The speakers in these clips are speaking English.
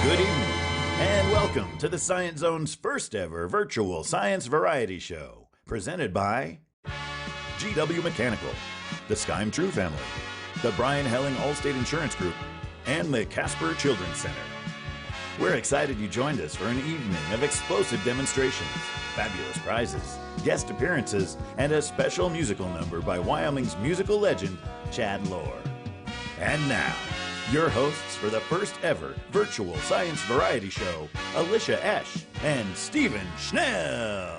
Good evening, and welcome to the Science Zone's first ever virtual science variety show, presented by GW Mechanical, the Skyme True Family, the Brian Helling Allstate Insurance Group, and the Casper Children's Center. We're excited you joined us for an evening of explosive demonstrations, fabulous prizes, guest appearances, and a special musical number by Wyoming's musical legend, Chad Lohr. And now, your hosts for the first ever virtual science variety show, Alicia Esch and Stephen Schnell.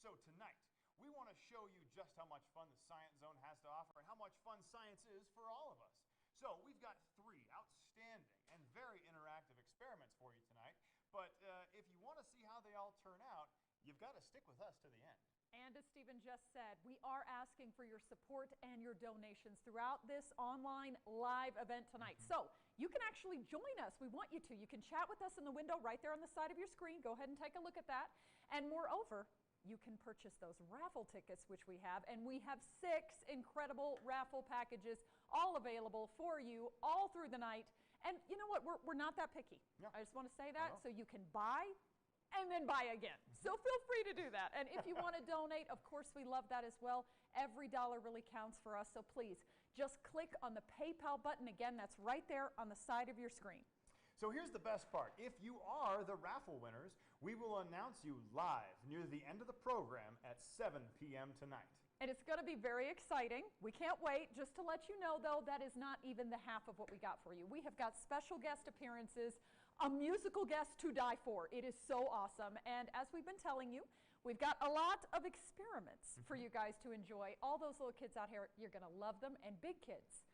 So tonight, we want to show you just how much fun the Science Zone has to offer and how much fun science is for all of us. So we've got 3 outstanding and very interactive experiments for you tonight. But if you want to see how they all turn out, you've got to stick with us to the end. And as Stephen just said, we are asking for your support and your donations throughout this online live event tonight. So you can actually join us. We want you to. You can chat with us in the window right there on the side of your screen. Go ahead and take a look at that. And moreover, you can purchase those raffle tickets, which we have. And we have 6 incredible raffle packages all available for you all through the night. And you know what? We're not that picky. Yeah. I just want to say that. So you can buy and then buy again. So feel free to do that. And if you want to donate, of course, we love that as well. Every dollar really counts for us. So please, just click on the PayPal button. Again, that's right there on the side of your screen. So here's the best part. If you are the raffle winners, we will announce you live near the end of the program at 7 p.m. tonight. And it's going to be very exciting. We can't wait. Just to let you know, though, that is not even the half of what we got for you. We have got special guest appearances, a musical guest to die for. It is so awesome. And as we've been telling you, we've got a lot of experiments for you guys to enjoy. All those little kids out here, you're going to love them. And big kids,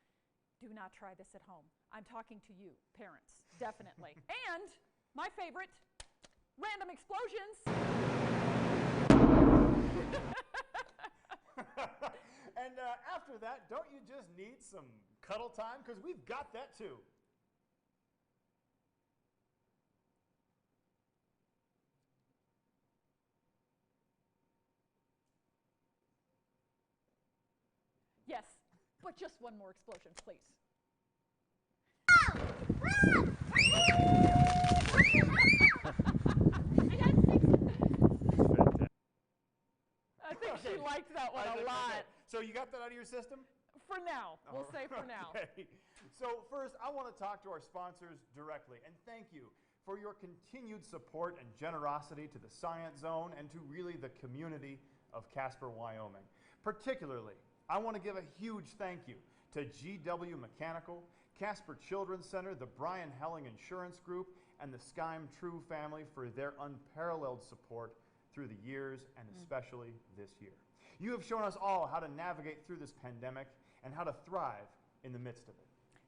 do not try this at home. I'm talking to you, parents, definitely. And my favorite, random explosions. And after that, don't you just need some cuddle time? Because we've got that too. Yes, but just one more explosion, please. I think she liked that one a lot. Okay. So you got that out of your system? For now. We'll say for now. Okay. So first, I want to talk to our sponsors directly and thank you for your continued support and generosity to the Science Zone and to really the community of Casper, Wyoming. Particularly, I want to give a huge thank you to GW Mechanical, Casper Children's Center, the Brian Helling Insurance Group, and the Skyme True family for their unparalleled support through the years and especially this year. You have shown us all how to navigate through this pandemic and how to thrive in the midst of it.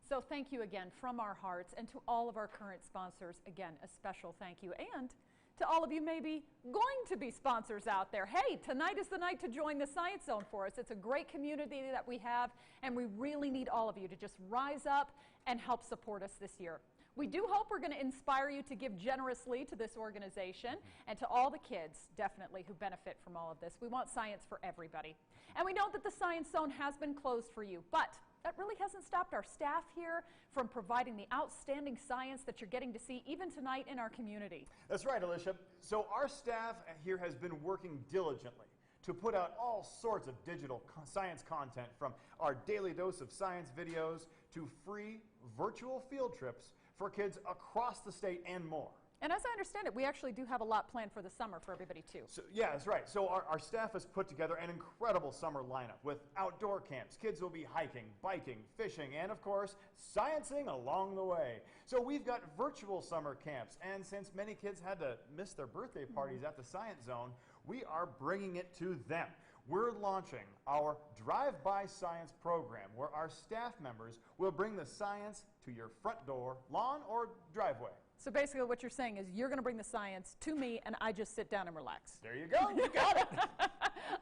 So thank you again from our hearts, and to all of our current sponsors, again, a special thank you. And to all of you maybe going to be sponsors out there, hey, tonight is the night to join the Science Zone for us. It's a great community that we have, and we really need all of you to just rise up and help support us this year. We do hope we're going to inspire you to give generously to this organization and to all the kids, definitely, who benefit from all of this. We want science for everybody. And we know that the Science Zone has been closed for you, but that really hasn't stopped our staff here from providing the outstanding science that you're getting to see even tonight in our community. That's right, Alicia. So our staff here has been working diligently to put out all sorts of digital science content, from our daily dose of science videos to free virtual field trips for kids across the state and more. And as I understand it, we actually do have a lot planned for the summer for everybody too. So, yeah, that's right. So our staff has put together an incredible summer lineup with outdoor camps. Kids will be hiking, biking, fishing, and of course, sciencing along the way. So we've got virtual summer camps, and since many kids had to miss their birthday parties at the Science Zone, we are bringing it to them. We're launching our Drive-By Science program, where our staff members will bring the science to your front door, lawn, or driveway. So basically what you're saying is you're going to bring the science to me and I just sit down and relax. There you go. You got it.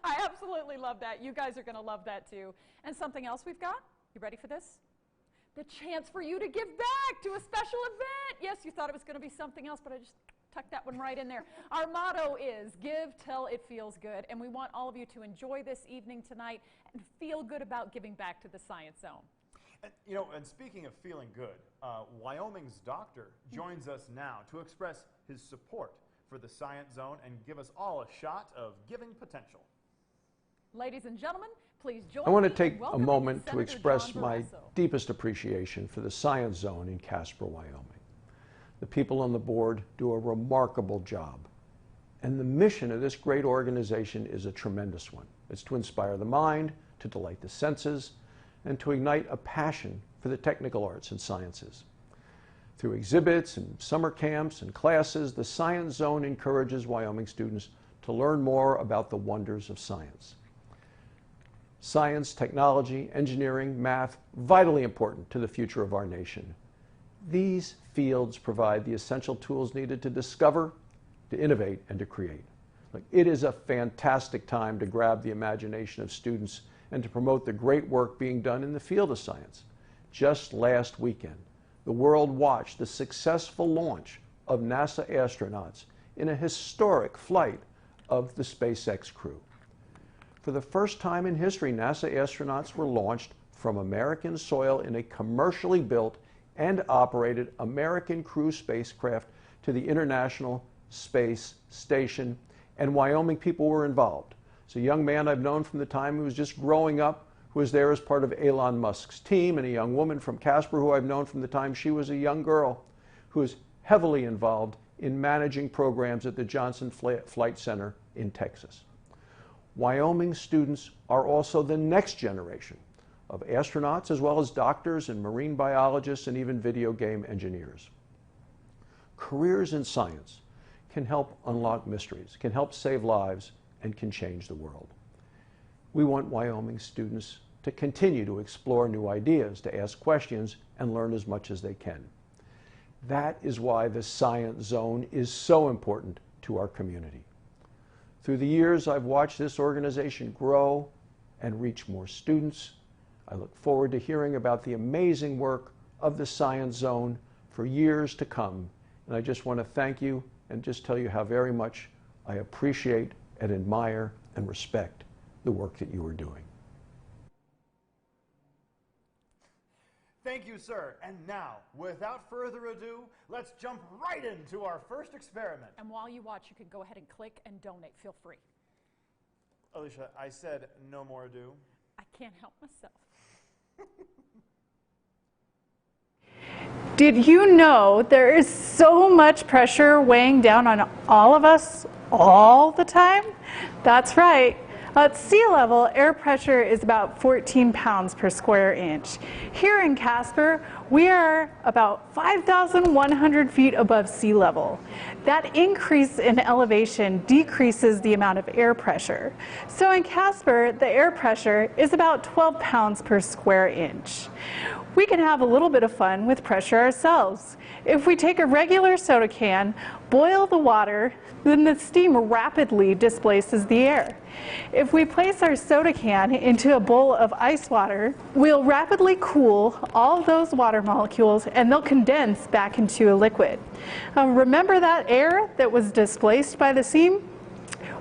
I absolutely love that. You guys are going to love that too. And something else we've got? You ready for this? The chance for you to give back to a special event. Yes, you thought it was going to be something else, but I just tucked that one right in there. Our motto is give till it feels good, and we want all of you to enjoy this evening tonight and feel good about giving back to the Science Zone. And, you know, and speaking of feeling good, Wyoming's doctor joins us now to express his support for the Science Zone and give us all a shot of giving potential. Ladies and gentlemen, please join me. I want to in take a welcoming moment to Senator express John my Barrasso. deepest appreciation for the Science Zone in Casper, Wyoming. The people on the board do a remarkable job. And the mission of this great organization is a tremendous one. It's to inspire the mind, to delight the senses, and to ignite a passion for the technical arts and sciences. Through exhibits and summer camps and classes, the Science Zone encourages Wyoming students to learn more about the wonders of science. Science, technology, engineering, math, vitally important to the future of our nation. These fields provide the essential tools needed to discover, to innovate, and to create. Look, it is a fantastic time to grab the imagination of students and to promote the great work being done in the field of science. Just last weekend, the world watched the successful launch of NASA astronauts in a historic flight of the SpaceX crew. For the first time in history, NASA astronauts were launched from American soil in a commercially built and operated American crew spacecraft to the International space station, and Wyoming people were involved. It's a young man I've known from the time he was just growing up, who was there as part of Elon Musk's team, and a young woman from Casper who I've known from the time she was a young girl, who is heavily involved in managing programs at the Johnson Flight Center in Texas. Wyoming students are also the next generation of astronauts, as well as doctors and marine biologists and even video game engineers. Careers in science can help unlock mysteries, can help save lives, and can change the world. We want Wyoming students to continue to explore new ideas, to ask questions, and learn as much as they can. That is why the Science Zone is so important to our community. Through the years, I've watched this organization grow and reach more students. I look forward to hearing about the amazing work of the Science Zone for years to come. And I just want to thank you and just tell you how very much I appreciate and admire and respect the work that you are doing. Thank you, sir. And now, without further ado, let's jump right into our first experiment. And while you watch, you can go ahead and click and donate. Feel free. Alicia, I said no more ado. I can't help myself. Did you know there is so much pressure weighing down on all of us all the time? That's right. At sea level, air pressure is about 14 pounds per square inch. Here in Casper, we are about 5,100 feet above sea level. That increase in elevation decreases the amount of air pressure. So in Casper, the air pressure is about 12 pounds per square inch. We can have a little bit of fun with pressure ourselves. If we take a regular soda can, boil the water, then the steam rapidly displaces the air. If we place our soda can into a bowl of ice water, we'll rapidly cool all those water molecules and they'll condense back into a liquid. Remember that air that was displaced by the steam?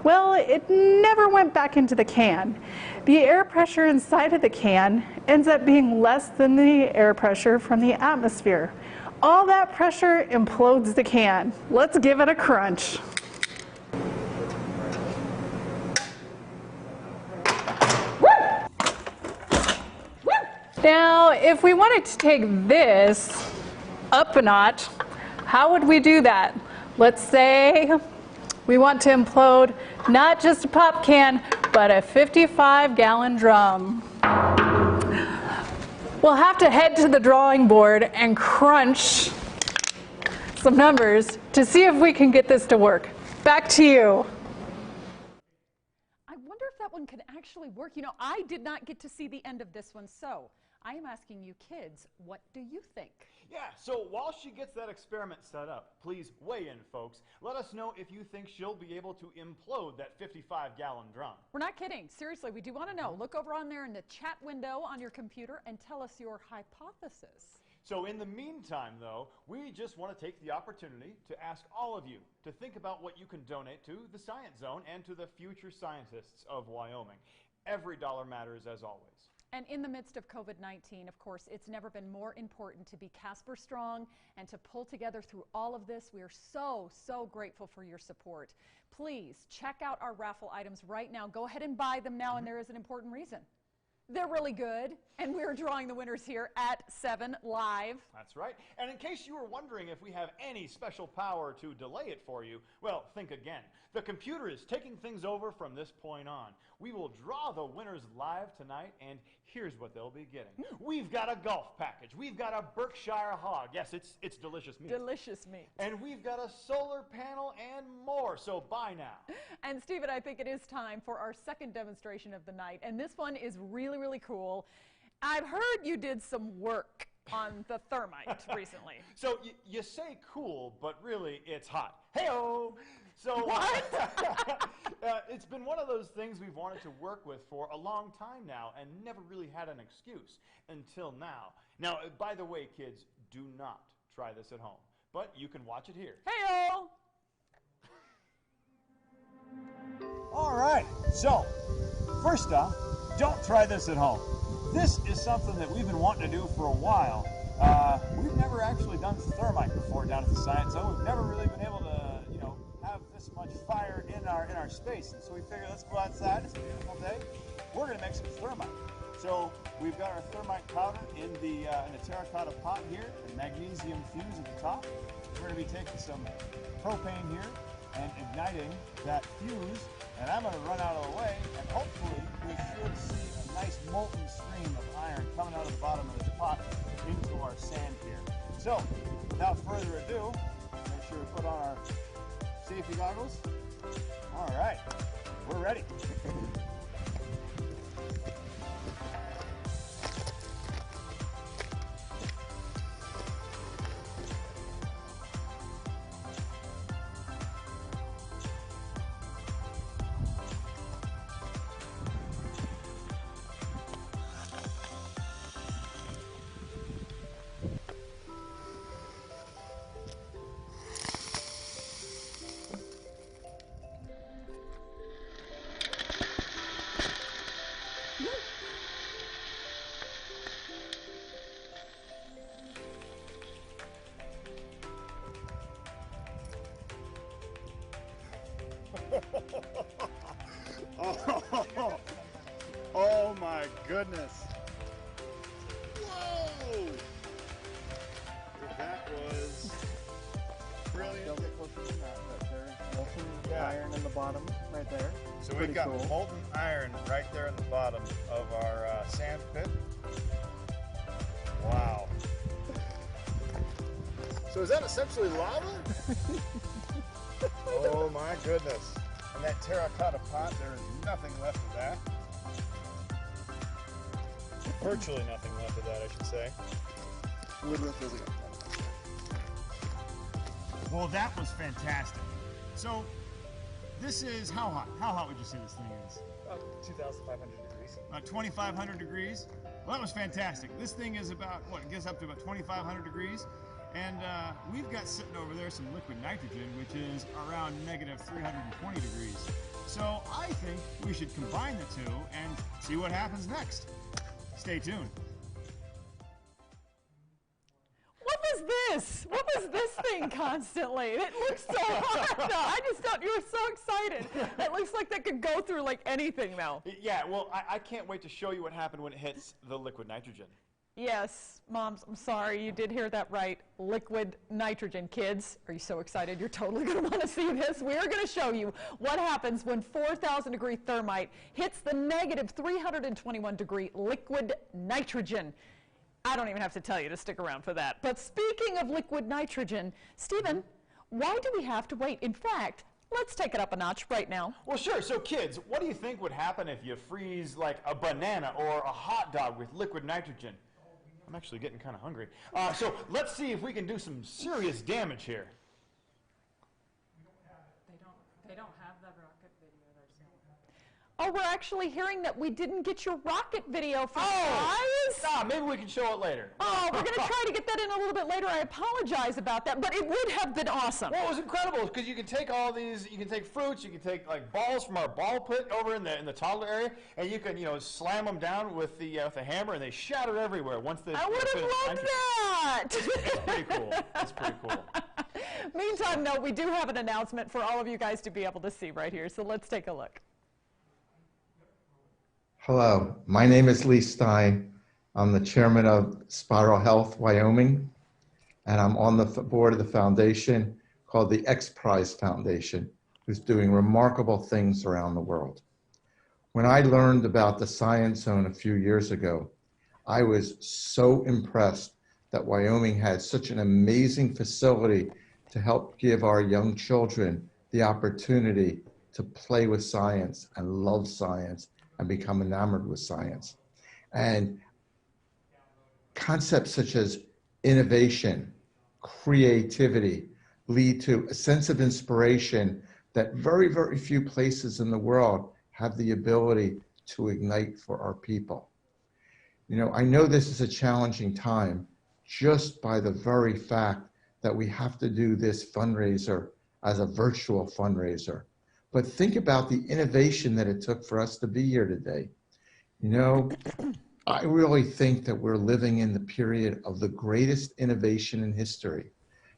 Well, it never went back into the can. The air pressure inside of the can ends up being less than the air pressure from the atmosphere. All that pressure implodes the can. Let's give it a crunch. Now, if we wanted to take this up a notch, how would we do that? Let's say we want to implode not just a pop can, but a 55-gallon drum. We'll have to head to the drawing board and crunch some numbers to see if we can get this to work. Back to you. I wonder if that one can actually work. You know, I did not get to see the end of this one, so I am asking you kids, what do you think? Yeah, so while she gets that experiment set up, please weigh in, folks. Let us know if you think she'll be able to implode that 55-gallon drum. We're not kidding. Seriously, we do want to know. Look over on there in the chat window on your computer and tell us your hypothesis. So in the meantime, though, we just want to take the opportunity to ask all of you to think about what you can donate to the Science Zone and to the future scientists of Wyoming. Every dollar matters, as always. And in the midst of COVID-19, of course, it's never been more important to be Casper strong and to pull together through all of this. We are so, so grateful for your support. Please check out our raffle items right now. Go ahead and buy them now, and there is an important reason. They're really good, and we're drawing the winners here at 7 live. That's right. And in case you were wondering if we have any special power to delay it for you, well, think again. The computer is taking things over from this point on. We will draw the winners live tonight, and here's what they'll be getting. We've got a golf package. We've got a Berkshire hog. Yes, it's delicious meat. Delicious meat. And we've got a solar panel and more, so buy now. And Stephen, I think it is time for our second demonstration of the night, and this one is really, really cool. I've heard you did some work on the Thermite recently. So you say cool, but really it's hot. Hey-o! So What? It's been one of those things we've wanted to work with for a long time now and never really had an excuse until now. Now, by the way, kids, do not try this at home, but you can watch it here. Hey-o! All right, so first off, don't try this at home. This is something that we've been wanting to do for a while. We've never actually done thermite before down at the Science Zone. We've never really been able to, have this much fire in our space. And so we figured, let's go outside. It's a beautiful day. We're going to make some thermite. So we've got our thermite powder in the terracotta pot here, and magnesium fuse at the top. We're going to be taking some propane here and igniting that fuse. And I'm going to run out of the way, and hopefully we should see a nice molten stream of iron coming out of the bottom of this pot into our sand here. So, without further ado, make sure we put on our safety goggles. All right, we're ready. Oh my goodness. Whoa! That was brilliant. Don't get closer than that, but there's molten iron in the bottom right there. So we've got molten iron right there in the bottom of our sand pit. Wow. So is that essentially lava? Oh my goodness. And that terracotta pot, there is nothing left of that. Virtually nothing left of that, I should say. Well, that was fantastic. So, this is how hot? How hot would you say this thing is? About 2,500 degrees. About 2,500 degrees. Well, that was fantastic. This thing is about, what, it gets up to about 2,500 degrees. And we've got sitting over there some liquid nitrogen, which is around negative 320 degrees. So I think we should combine the two and see what happens next. Stay tuned. What was this? What was this thing constantly? It looks so hot though. I just thought you were so excited. It looks like that could go through like anything though. Yeah, well, I can't wait to show you what happened when it hits the liquid nitrogen. Yes, Moms, I'm sorry, you did hear that right. Liquid nitrogen. Kids, are you so excited? You're totally going to want to see this. We're going to show you what happens when 4,000 degree thermite hits the negative 321 degree liquid nitrogen. I don't even have to tell you to stick around for that. But speaking of liquid nitrogen, Stephen, why do we have to wait? In fact, let's take it up a notch right now. Well, sure. So, kids, what do you think would happen if you freeze like a banana or a hot dog with liquid nitrogen? I'm actually getting kind of hungry. So let's see if we can do some serious damage here. They don't have the rocket video. Oh, we're actually hearing that we didn't get your rocket video for guys. Maybe we can show it later. Oh, we're going to try to get that in a little bit later. I apologize about that, but it would have been awesome. Well, it was incredible because you can take all these, you can take fruits, you can take like balls from our ball pit over in the toddler area, and you can, slam them down with the hammer, and they shatter everywhere once they. I would have loved that. It's pretty cool. It's pretty cool. Meantime, though, we do have an announcement for all of you guys to be able to see right here, so let's take a look. Hello, my name is Lee Stein. I'm the chairman of Spiral Health Wyoming, and I'm on the board of the foundation called the X Prize Foundation, who's doing remarkable things around the world. When I learned about the Science Zone a few years ago, I was so impressed that Wyoming had such an amazing facility to help give our young children the opportunity to play with science and love science and become enamored with science. And concepts such as innovation, creativity, lead to a sense of inspiration that very, very few places in the world have the ability to ignite for our people. I know this is a challenging time just by the very fact that we have to do this fundraiser as a virtual fundraiser. But think about the innovation that it took for us to be here today. I really think that we're living in the period of the greatest innovation in history.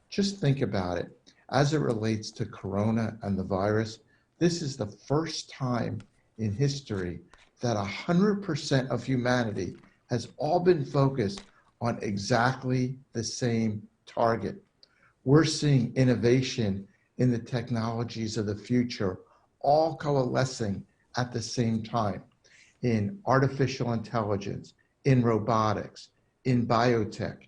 Just think about it. as it relates to Corona and the virus, this is the first time in history that 100% of humanity has all been focused on exactly the same target. We're seeing innovation in the technologies of the future all coalescing at the same time in artificial intelligence, in robotics, in biotech,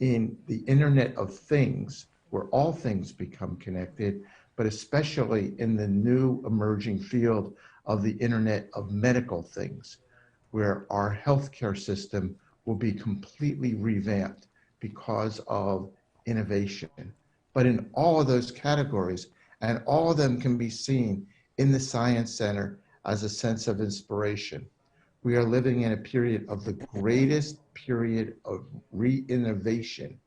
in the Internet of Things, where all things become connected, but especially in the new emerging field of the Internet of Medical Things, where our healthcare system will be completely revamped because of innovation. But in all of those categories, and all of them can be seen in the Science Center as a sense of inspiration. We are living in a period of the greatest period of re-innovation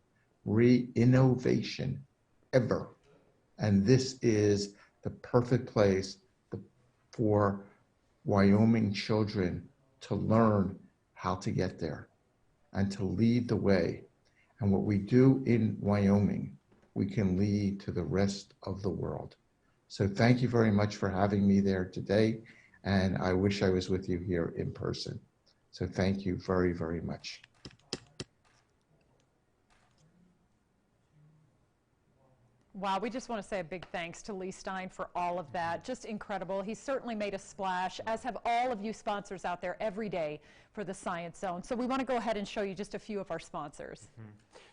ever. And this is the perfect place for Wyoming children to learn how to get there and to lead the way. And what we do in Wyoming, we can lead to the rest of the world. So thank you very much for having me there today. And I wish I was with you here in person. So thank you very, very much. Wow, we just want to say a big thanks to Lee Stein for all of that. Just incredible. He's certainly made a splash, as have all of you sponsors out there every day for the Science Zone. So we want to go ahead and show you just a few of our sponsors.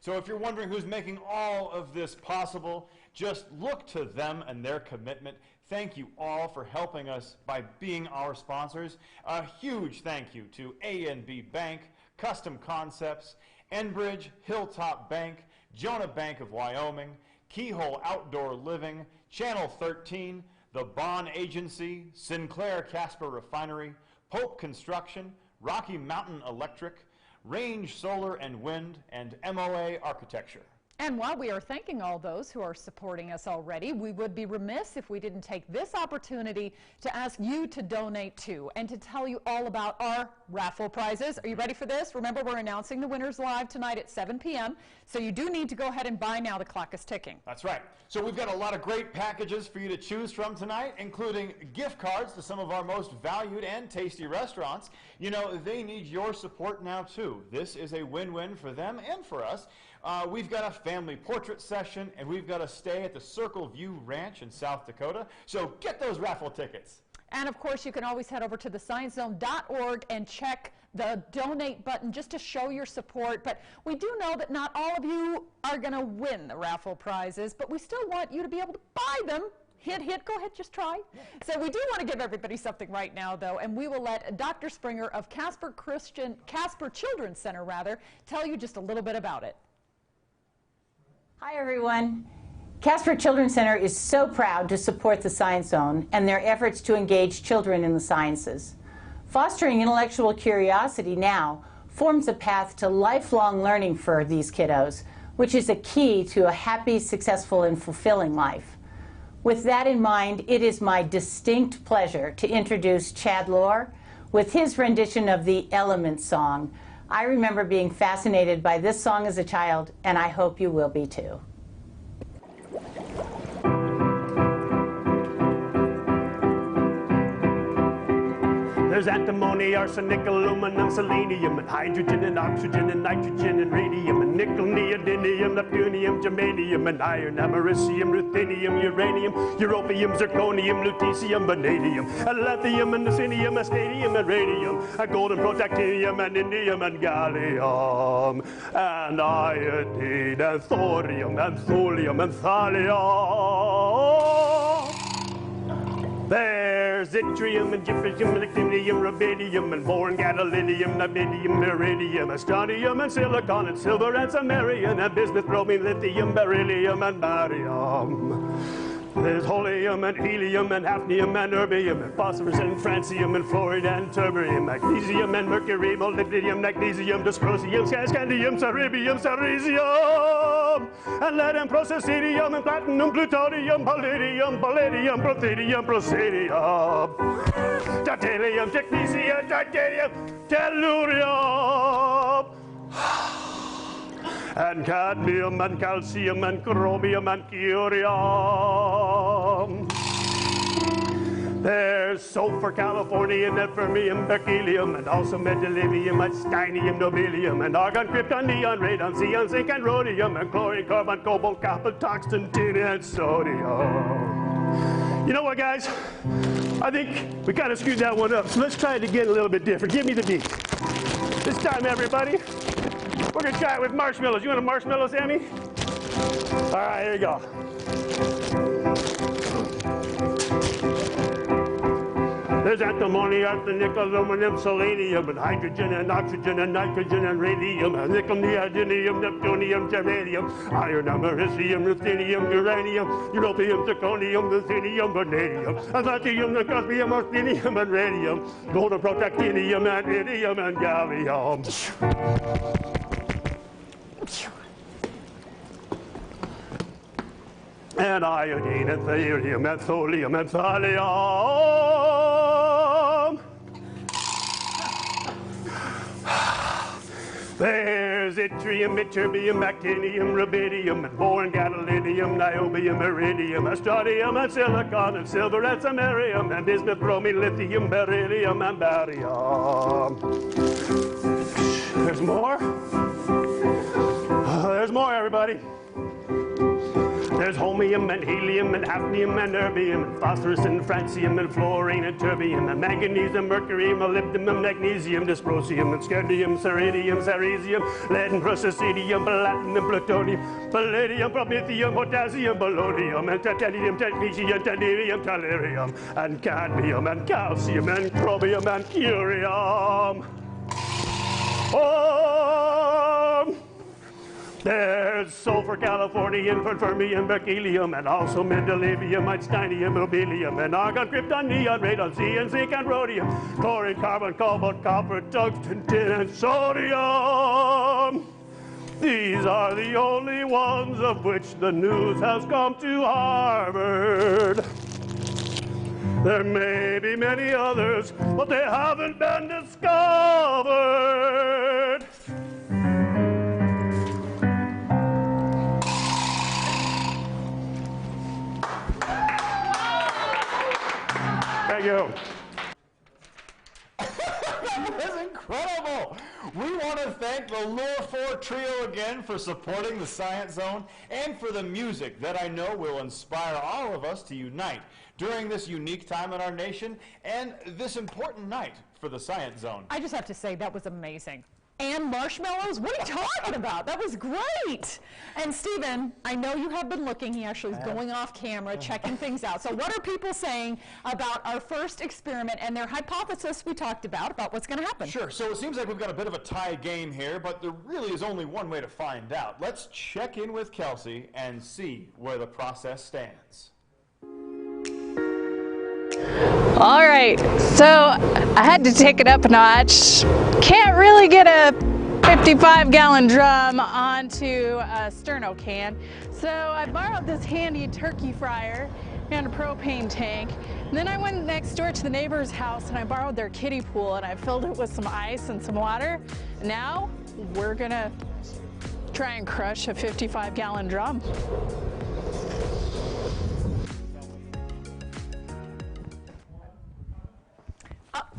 So if you're wondering who's making all of this possible, just look to them and their commitment. Thank you all for helping us by being our sponsors. A huge thank you to A&B Bank, Custom Concepts, Enbridge, Hilltop Bank, Jonah Bank of Wyoming, Keyhole Outdoor Living, Channel 13, the Bond Agency, Sinclair Casper Refinery, Pope Construction, Rocky Mountain Electric, Range Solar and Wind, and MOA Architecture. And while we are thanking all those who are supporting us already, we would be remiss if we didn't take this opportunity to ask you to donate too, and to tell you all about our raffle prizes. Are you ready for this? Remember, we're announcing the winners live tonight at 7 p.m., so you do need to go ahead and buy now. The clock is ticking. That's right. So we've got a lot of great packages for you to choose from tonight, including gift cards to some of our most valued and tasty restaurants. You know, they need your support now too. This is a win-win for them and for us. We've got a family portrait session, and we've got a stay at the Circle View Ranch in South Dakota. So get those raffle tickets. And of course, you can always head over to thesciencezone.org and check the donate button just to show your support. But we do know that not all of you are going to win the raffle prizes, but we still want you to be able to buy them. Hint, go ahead, just try. So we do want to give everybody something right now, though, and we will let Dr. Springer of Casper Children's Center, tell you just a little bit about it. Hi, everyone. Casper Children's Center is so proud to support the Science Zone and their efforts to engage children in the sciences. Fostering intellectual curiosity now forms a path to lifelong learning for these kiddos, which is a key to a happy, successful, and fulfilling life. With that in mind, it is my distinct pleasure to introduce Chad Lohr with his rendition of the Elements song. I remember being fascinated by this song as a child, and I hope you will be too. There's antimony, arsenic, aluminum, selenium, and hydrogen, and oxygen, and nitrogen, and radium, and nickel, neodymium, neptunium, germanium, and iron, americium, ruthenium, uranium, europium, zirconium, lutetium, vanadium, and lithium, and nesinium, ascanium, and radium, and golden protactinium, and indium, and gallium, and iodine, and thorium, and thulium, and thallium. There's yttrium and gypsum and actinium, rubidium and boron, gadolinium, niobidium, iridium, strontium and silicon and silver and samarium and bismuth, bromine, lithium, beryllium and barium. There's holmium and helium and hafnium and erbium and phosphorus and francium and fluoride and terbium, magnesium and mercury, molybdenum, magnesium, dysprosium, scandium, ceribium, cerizium, and lead and processidium and platinum, plutonium, palladium, palladium, prothidium, prosidium, titanium, technetium, titanium, tellurium. and cadmium and calcium and chromium and curium. There's sulfur, californium, and fermium, berkelium, and also metallium, and steinium, nobelium, and argon, krypton, neon, radon, xenon, zinc, and rhodium, and chlorine, carbon, cobalt, copper, tungsten, tin, and sodium. You know what, guys? I think we kind of screwed that one up, so let's try it again a little bit different. Give me the beat. This time, everybody, we're going to try it with marshmallows. You want a marshmallow, Sammy? All right, here you go. There's antimony, arsenic, aluminum, selenium, and hydrogen, and oxygen, and nitrogen, and radium, and nickel, neodymium, neptunium, germanium, iron, americium, ruthenium, uranium, europium, zirconium, ruthenium, vanadium, atlantium, cosmium, arsenium, and radium, gold, protactinium, and iridium, and gallium. And iodine, and therium, and tholium, and thallium. There's yttrium, ytterbium, actinium, rubidium, and boron, gadolinium, niobium, iridium, strontium, and silicon, and silver, and samarium, and bismuth, bromine, lithium, beryllium, and barium. There's more? There's more, everybody. There's holmium and helium and hafnium and erbium and phosphorus and francium and fluorine and terbium and manganese and mercury, molybdenum, magnesium, dysprosium and scandium, ceridium, cerizium, lead and praseodymium, platinum, plutonium, palladium, promethium, potassium, polonium and titanium, technetium, tellurium, tellurium and cadmium and calcium and chromium and curium. There's sulfur, californium, fermium, berkelium, and also mendelevium, einsteinium, nobelium, and argon, krypton, neon, radon, xenon, zinc, and rhodium, chlorine, carbon, cobalt, copper, tungsten, tin, and sodium. These are the only ones of which the news has come to Harvard. There may be many others, but they haven't been discovered. Thank you. That was incredible. We want to thank the Lure 4 Trio again for supporting the Science Zone and for the music that I know will inspire all of us to unite during this unique time in our nation and this important night for the Science Zone. I just have to say, that was amazing. And marshmallows? What are you talking about? That was great. And Stephen, I know you have been looking. He actually is going off camera, checking things out. So what are people saying about our first experiment and their hypothesis we talked about what's going to happen? Sure. So it seems like we've got a bit of a tie game here, but there really is only one way to find out. Let's check in with Kelsey and see where the process stands. All right, so I had to take it up a notch. Can't really get a 55-gallon drum onto a sterno can, so I borrowed this handy turkey fryer and a propane tank. And then I went next door to the neighbor's house and I borrowed their kiddie pool and I filled it with some ice and some water. Now we're gonna try and crush a 55-gallon drum.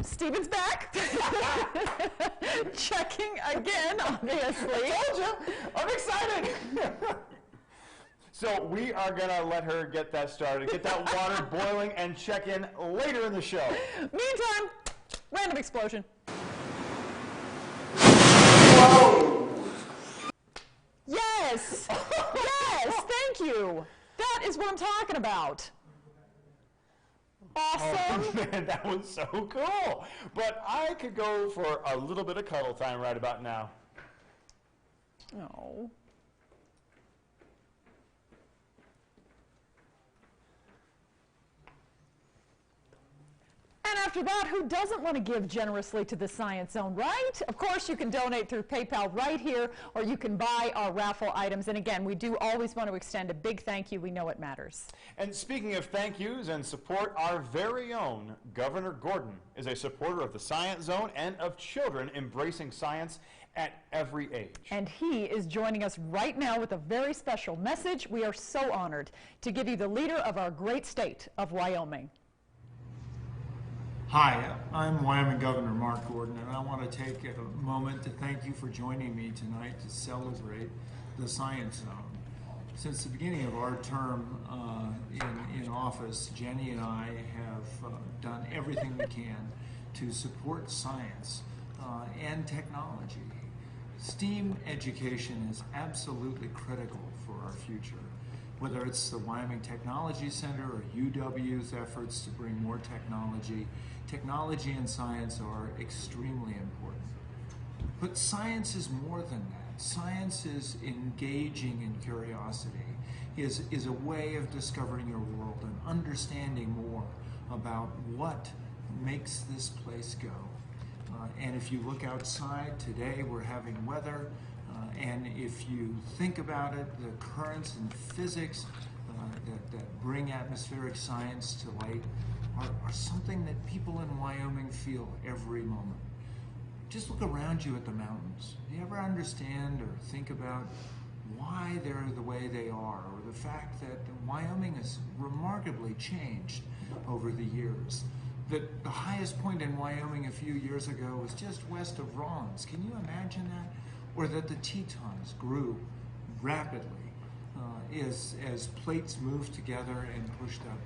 Stephen's back. Checking again, obviously. I told you, I'm excited. So we are gonna let her get that started, get that water boiling, and check in later in the show. Meantime, random explosion. Whoa! Yes! Yes, thank you. That is what I'm talking about. Awesome. Oh, man, that was so cool. But I could go for a little bit of cuddle time right about now. Oh. And after that, who doesn't want to give generously to the Science Zone, right? Of course, you can donate through PayPal right here, or you can buy our raffle items. And again, we do always want to extend a big thank you. We know it matters. And speaking of thank yous and support, our very own Governor Gordon is a supporter of the Science Zone and of children embracing science at every age. And he is joining us right now with a very special message. We are so honored to give you the leader of our great state of Wyoming. Hi, I'm Wyoming Governor Mark Gordon, and I want to take a moment to thank you for joining me tonight to celebrate the Science Zone. Since the beginning of our term in office, Jenny and I have done everything we can to support science and technology. STEAM education is absolutely critical for our future. Whether it's the Wyoming Technology Center or UW's efforts to bring more technology, technology and science are extremely important. But science is more than that. Science is engaging in curiosity, is a way of discovering your world and understanding more about what makes this place go. And if you look outside today, we're having weather, and if you think about it, the currents in physics that bring atmospheric science to light are something that people in Wyoming feel every moment. Just look around you at the mountains. Do you ever understand or think about why they're the way they are, or the fact that Wyoming has remarkably changed over the years? That the highest point in Wyoming a few years ago was just west of Rawlins. Can you imagine that? Or that the Tetons grew rapidly as plates moved together and pushed up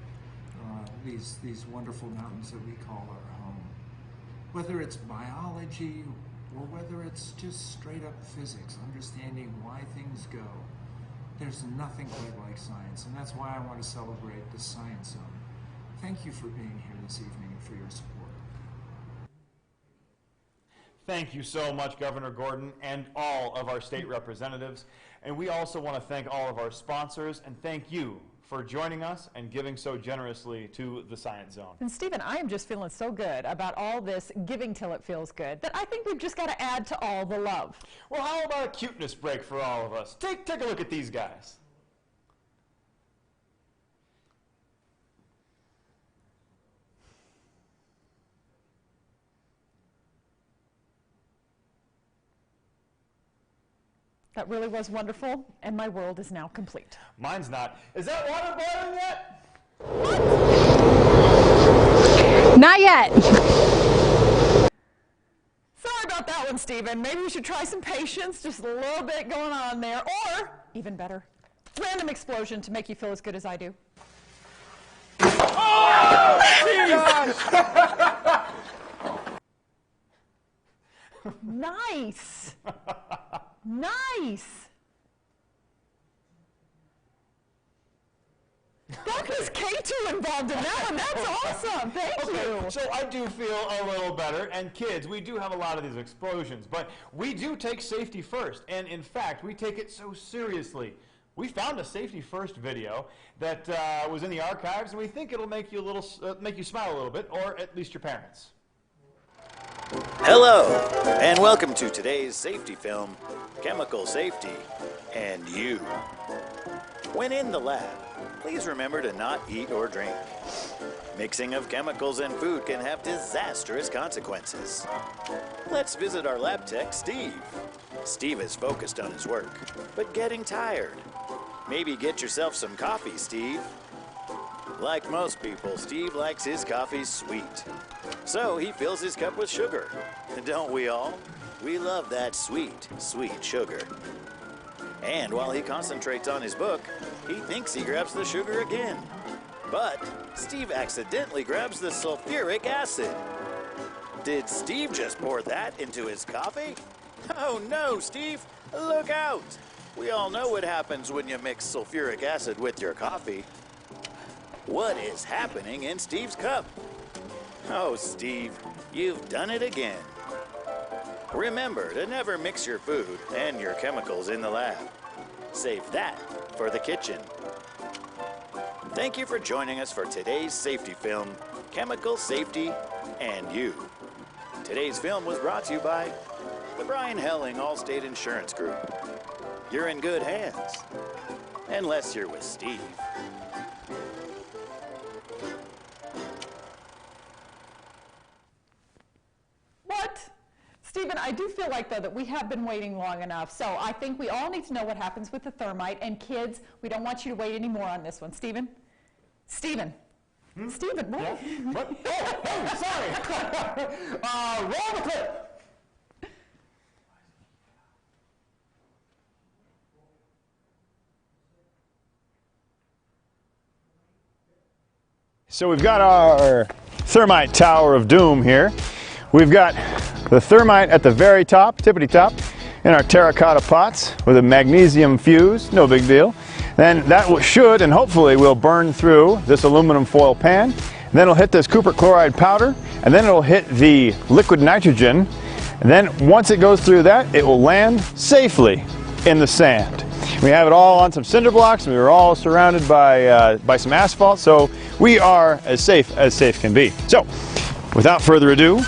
these wonderful mountains that we call our home. Whether it's biology or whether it's just straight up physics, understanding why things go, there's nothing quite like science, and that's why I want to celebrate the Science Zone. Thank you for being here this evening and for your support. Thank you so much, Governor Gordon, and all of our state representatives. And we also want to thank all of our sponsors, and thank you for joining us and giving so generously to the Science Zone. And Stephen, I am just feeling so good about all this giving till it feels good that I think we've just got to add to all the love. Well, how about a cuteness break for all of us? Take a look at these guys. That really was wonderful, and my world is now complete. Mine's not. Is that water boiling yet? Not yet. Sorry about that one, Stephen. Maybe we should try some patience, just a little bit going on there. Or, even better, random explosion to make you feel as good as I do. Oh! Nice. Nice. That was K2 involved in that one. That's awesome. Thank you. So I do feel a little better. And kids, we do have a lot of these explosions, but we do take safety first. And in fact, we take it so seriously. We found a safety first video that was in the archives, and we think it'll make you make you smile a little bit, or at least your parents. Hello, and welcome to today's safety film, Chemical Safety and You. When in the lab, please remember to not eat or drink. Mixing of chemicals in food can have disastrous consequences. Let's visit our lab tech, Steve. Steve is focused on his work, but getting tired. Maybe get yourself some coffee, Steve. Like most people, Steve likes his coffee sweet. So he fills his cup with sugar. Don't we all? We love that sweet, sweet sugar. And while he concentrates on his book, he thinks he grabs the sugar again. But Steve accidentally grabs the sulfuric acid. Did Steve just pour that into his coffee? Oh no, Steve! Look out! We all know what happens when you mix sulfuric acid with your coffee. What is happening in Steve's cup? Oh, Steve, you've done it again. Remember to never mix your food and your chemicals in the lab. Save that for the kitchen. Thank you for joining us for today's safety film, Chemical Safety and You. Today's film was brought to you by the Brian Helling Allstate Insurance Group. You're in good hands, unless you're with Steve. Stephen, I do feel like, though, that we have been waiting long enough. So I think we all need to know what happens with the thermite. And kids, we don't want you to wait any more on this one. Stephen? Stephen? Stephen, what? Yeah. What? Oh, sorry. Roll the clip. So we've got our thermite tower of doom here. We've got the thermite at the very top, tippity top, in our terracotta pots with a magnesium fuse, no big deal. Then that should and hopefully will burn through this aluminum foil pan. Then it'll hit this cupric chloride powder, and then it'll hit the liquid nitrogen. And then once it goes through that, it will land safely in the sand. We have it all on some cinder blocks, and we were all surrounded by some asphalt, so we are as safe can be. So, without further ado,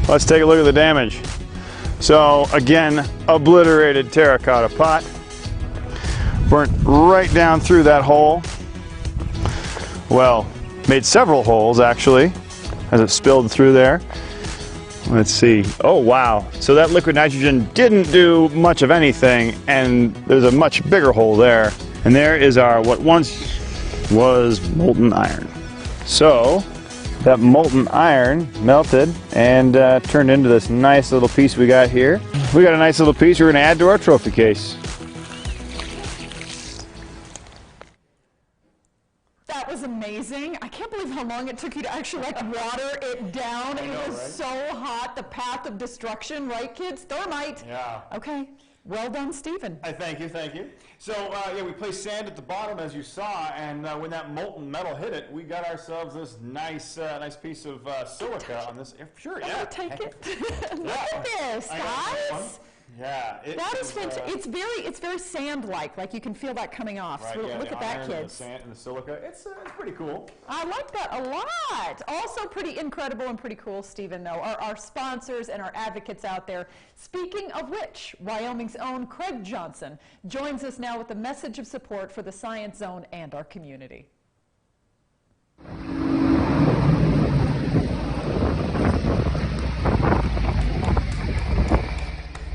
let's take a look at the damage. So again, obliterated terracotta pot. Burnt right down through that hole. Well, made several holes actually, as it spilled through there. Let's see. Oh wow. So that liquid nitrogen didn't do much of anything, and there's a much bigger hole there. And there is our what once was molten iron. So that molten iron melted and turned into this nice little piece we got here. We got a nice little piece we're going to add to our trophy case. That was amazing. I can't believe how long it took you to actually water it down. It was right? So hot, the path of destruction, right kids? Thermite. Yeah. Okay. Well done, Stephen. Thank you, thank you. So yeah, we placed sand at the bottom, as you saw, and when that molten metal hit it, we got ourselves this nice piece of silica on this. Sure, yeah. I'll take it. Look at this, guys. Yeah, that is fantastic. It's very sand-like. Like you can feel that coming off. Right, So yeah, look at that, kids. The sand and the silica. It's pretty cool. I like that a lot. Also pretty incredible and pretty cool, Stephen, though, are our sponsors and our advocates out there. Speaking of which, Wyoming's own Craig Johnson joins us now with a message of support for the Science Zone and our community.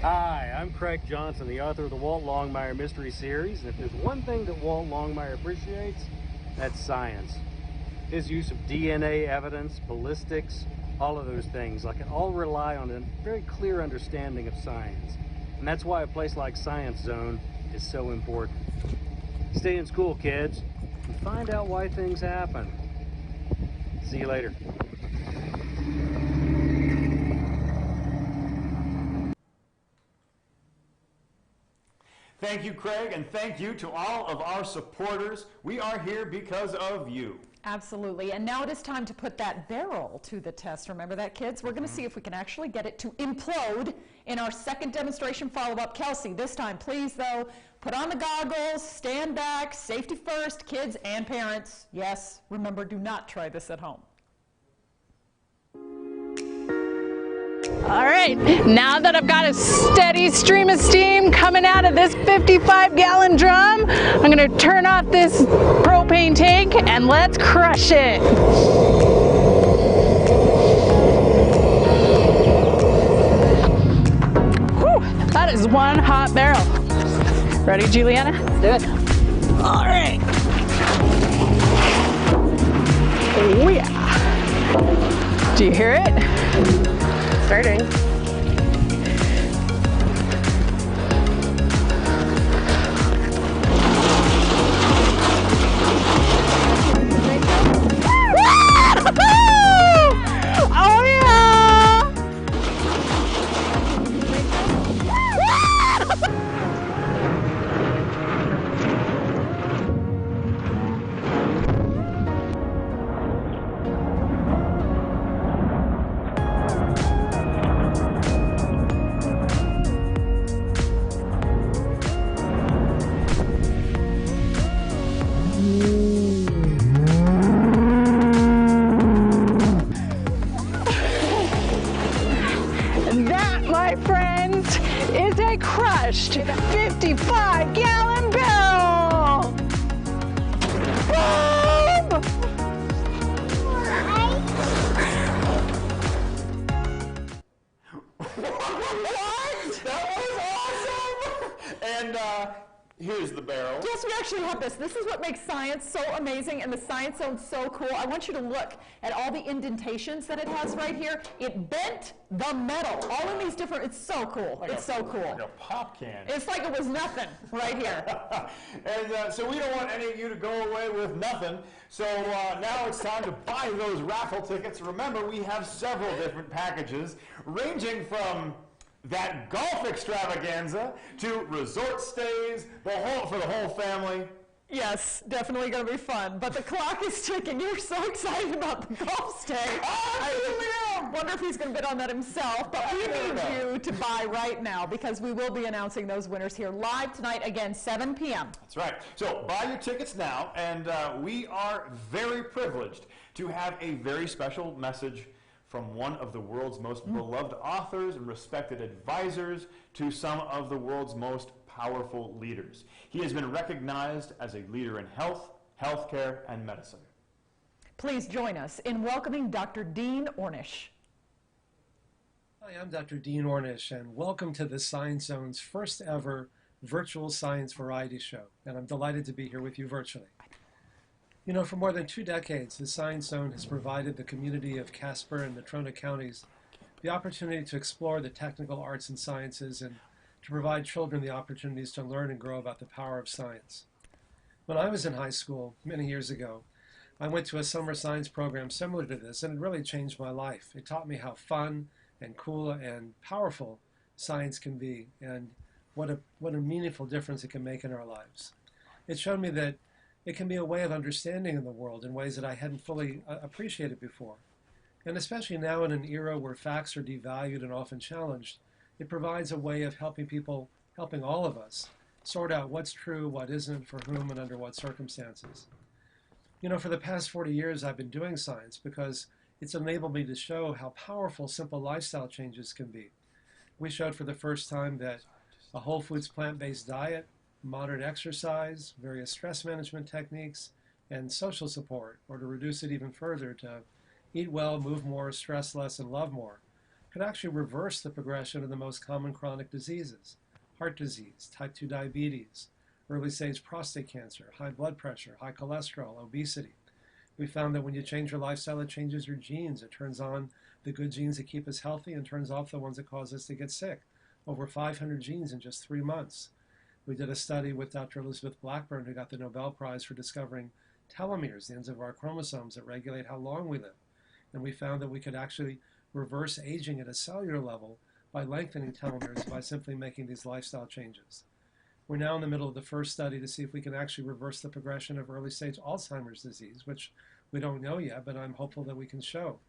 Hi, I'm Craig Johnson, the author of the Walt Longmire Mystery Series, and if there's one thing that Walt Longmire appreciates, that's science. His use of DNA evidence, ballistics, all of those things, like it all rely on a very clear understanding of science. And that's why a place like Science Zone is so important. Stay in school, kids, and find out why things happen. See you later. Thank you, Craig, and thank you to all of our supporters. We are here because of you. Absolutely. And now it is time to put that barrel to the test. Remember that, kids? We're going to see if we can actually get it to implode in our second demonstration follow-up. Kelsey, this time, please, though, put on the goggles, stand back, safety first, kids and parents. Yes, remember, do not try this at home. All right, now that I've got a steady stream of steam coming out of this 55-gallon drum, I'm gonna turn off this propane tank and let's crush it. Whew, that is one hot barrel. Ready, Juliana? Let's do it. All right. Oh yeah. Do you hear it? Starting. Oh yeah! my friends, is a crushed 55-gallon barrel. Boom! What? That was awesome! And here's the barrel. Yes, we actually have this. This is what makes science so amazing and the Science Zone so cool. I want you to look at all the indentations that it has right here. It bent the metal. All in these different, it's so cool. Like it's so cool. Like a pop can. It's like it was nothing right here. And so we don't want any of you to go away with nothing. So now it's time to buy those raffle tickets. Remember, we have several different packages ranging from that golf extravaganza to resort stays, for the whole family. Yes, definitely going to be fun. But the clock is ticking. You're so excited about the golf stay. I wonder if he's going to bid on that himself. But we need you to buy right now because we will be announcing those winners here live tonight, again, 7 p.m. That's right. So buy your tickets now, and we are very privileged to have a very special message from one of the world's most beloved authors and respected advisors to some of the world's most powerful leaders. He has been recognized as a leader in health, healthcare, and medicine. Please join us in welcoming Dr. Dean Ornish. Hi, I'm Dr. Dean Ornish, and welcome to the Science Zone's first ever virtual science variety show. And I'm delighted to be here with you virtually. You know, for more than 2 decades, the Science Zone has provided the community of Casper and Natrona counties the opportunity to explore the technical arts and sciences and to provide children the opportunities to learn and grow about the power of science. When I was in high school many years ago, I went to a summer science program similar to this, and it really changed my life. It taught me how fun and cool and powerful science can be and what a meaningful difference it can make in our lives. It showed me that it can be a way of understanding in the world in ways that I hadn't fully appreciated before. And especially now in an era where facts are devalued and often challenged, it provides a way of helping all of us, sort out what's true, what isn't, for whom, and under what circumstances. You know, for the past 40 years, I've been doing science because it's enabled me to show how powerful simple lifestyle changes can be. We showed for the first time that a whole foods plant-based diet, moderate exercise, various stress management techniques, and social support, or to reduce it even further, to eat well, move more, stress less, and love more, could actually reverse the progression of the most common chronic diseases: heart disease, type 2 diabetes, early-stage prostate cancer, high blood pressure, high cholesterol, obesity. We found that when you change your lifestyle, it changes your genes. It turns on the good genes that keep us healthy and turns off the ones that cause us to get sick. Over 500 genes in just 3 months. We did a study with Dr. Elizabeth Blackburn, who got the Nobel Prize for discovering telomeres, the ends of our chromosomes that regulate how long we live. And we found that we could actually reverse aging at a cellular level by lengthening telomeres by simply making these lifestyle changes. We're now in the middle of the first study to see if we can actually reverse the progression of early-stage Alzheimer's disease, which we don't know yet, but I'm hopeful that we can show.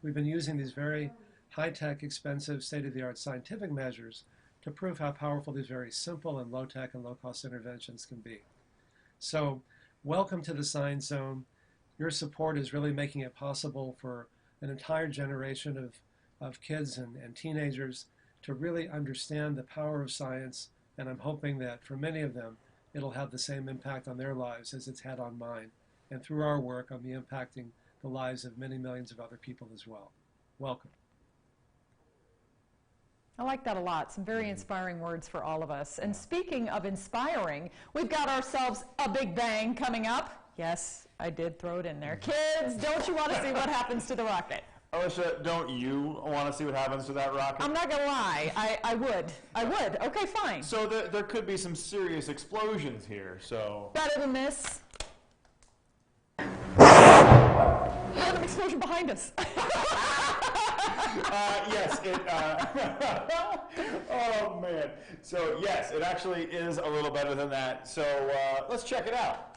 We've been using these very high-tech, expensive, state-of-the-art scientific measures to prove how powerful these very simple and low-tech and low-cost interventions can be. So, welcome to the Science Zone. Your support is really making it possible for an entire generation of kids and teenagers to really understand the power of science, and I'm hoping that for many of them, it'll have the same impact on their lives as it's had on mine, and through our work, I'll be impacting the lives of many millions of other people as well. Welcome. I like that a lot. Some very inspiring words for all of us. And speaking of inspiring, we've got ourselves a big bang coming up. Yes, I did throw it in there. Kids, don't you want to see what happens to the rocket? Alicia, don't you want to see what happens to that rocket? I'm not going to lie. I would. Okay, fine. So there could be some serious explosions here, so... Better than this. We have an explosion behind us. Yes, oh man. So yes, it actually is a little better than that. So let's check it out.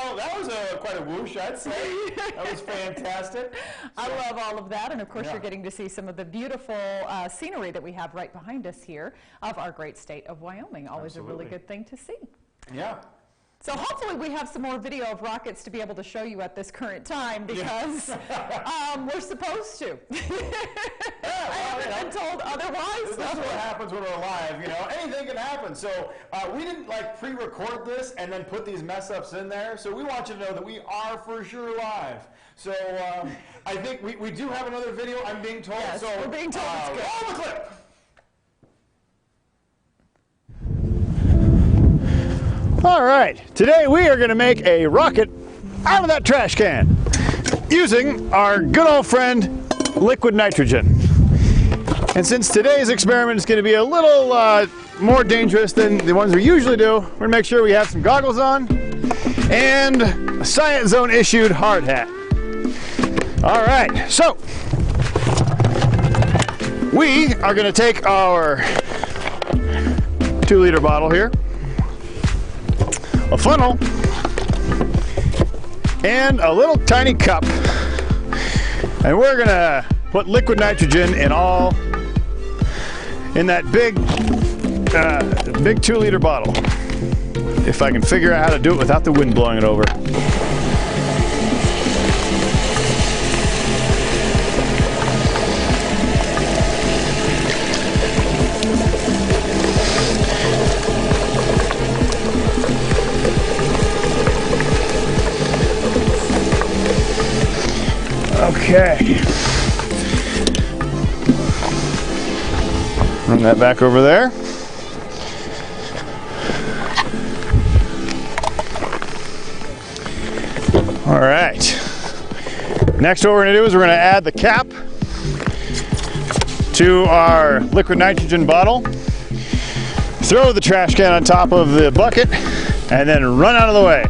So that was quite a whoosh, I'd say. That was fantastic. I love all of that, and of course you're getting to see some of the beautiful scenery that we have right behind us here of our great state of Wyoming. Always a really good thing to see. Yeah. So hopefully we have some more video of rockets to be able to show you at this current time, because we're supposed to. I haven't been told otherwise. This is what happens when we're live, you know. Anything can happen. So we didn't like pre-record this and then put these mess-ups in there. So we want you to know that we are for sure live. So I think we do have another video, I'm being told. Yes, so we're being told it's good. Roll the clip. All right, today we are going to make a rocket out of that trash can using our good old friend liquid nitrogen. And since today's experiment is going to be a little more dangerous than the ones we usually do, we're going to make sure we have some goggles on and a Science Zone issued hard hat. All right, so we are going to take our 2-liter bottle here, a funnel, and a little tiny cup, and we're gonna put liquid nitrogen in that big 2-liter bottle, if I can figure out how to do it without the wind blowing it over. Okay. Run that back over there. All right. Next, what we're going to do is we're going to add the cap to our liquid nitrogen bottle, throw the trash can on top of the bucket, and then run out of the way.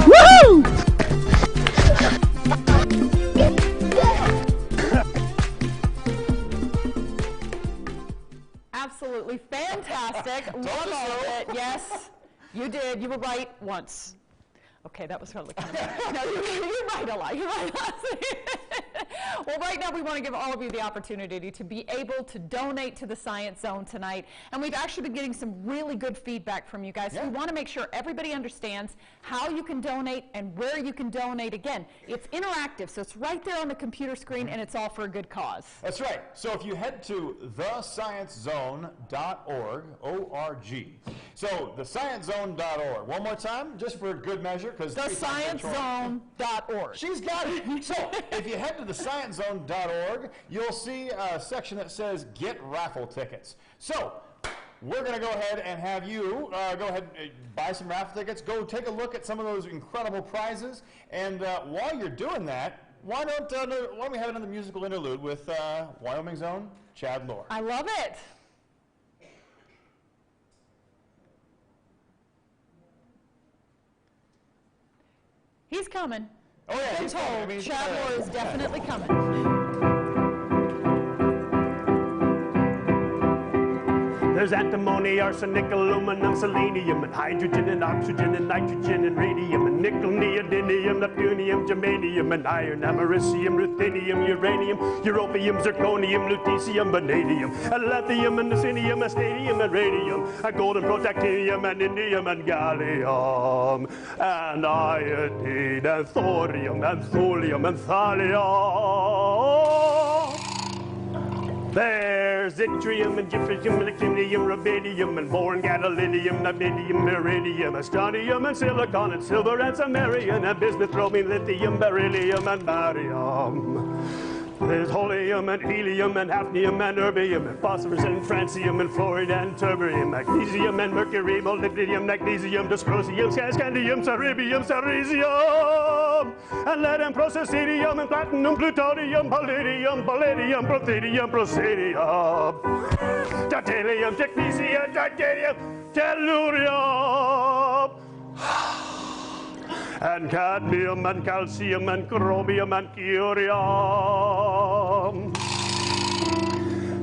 Woo! Absolutely fantastic. Love all of it. Yes, you did. You were right once. Okay, that was totally kind of no, you're right a lot. You're right a lot. Well, right now we want to give all of you the opportunity to be able to donate to the Science Zone tonight. And we've actually been getting some really good feedback from you guys. Yeah. We want to make sure everybody understands how you can donate and where you can donate. Again, it's interactive, so it's right there on the computer screen, and it's all for a good cause. That's right. So if you head to thesciencezone.org, O-R-G. So thesciencezone.org. One more time, just for good measure. Thesciencezone.org. She's got it. So if you head to thesciencezone.org, you'll see a section that says Get Raffle Tickets. So we're going to go ahead and have you go ahead and buy some raffle tickets. Go take a look at some of those incredible prizes. And while you're doing that, why don't we have another musical interlude with Wyoming's own Chad Lohr. I love it. He's coming. Oh yeah, he's told. coming. Chad Lohr is definitely coming. There's antimony, arsenic, aluminum, selenium, and hydrogen, and oxygen, and nitrogen, and radium, and nickel, neodymium, neptunium, germanium, and iron, americium, ruthenium, uranium, europium, zirconium, lutetium, vanadium, and lithium, and necinium, and stadium, and radium, and golden protactinium, and indium, and gallium, and iodine, and thorium, and thulium, and thallium. There's There's yttrium and gypsum and actinium, rubidium and boron, gadolinium, niobium, iridium, strontium and silicon and silver and samarium and bismuth, bromine, lithium, beryllium and barium. There's holmium and helium and hafnium and erbium and phosphorus and francium and fluoride and terbium, magnesium and mercury, molybdenum, magnesium, dysprosium, scandium, cerubium, cerium, and lead and processidium and platinum, plutonium, palladium, prothedium, procedium, titanium, technetium, titanium, tellurium, and cadmium and calcium and chromium and curium.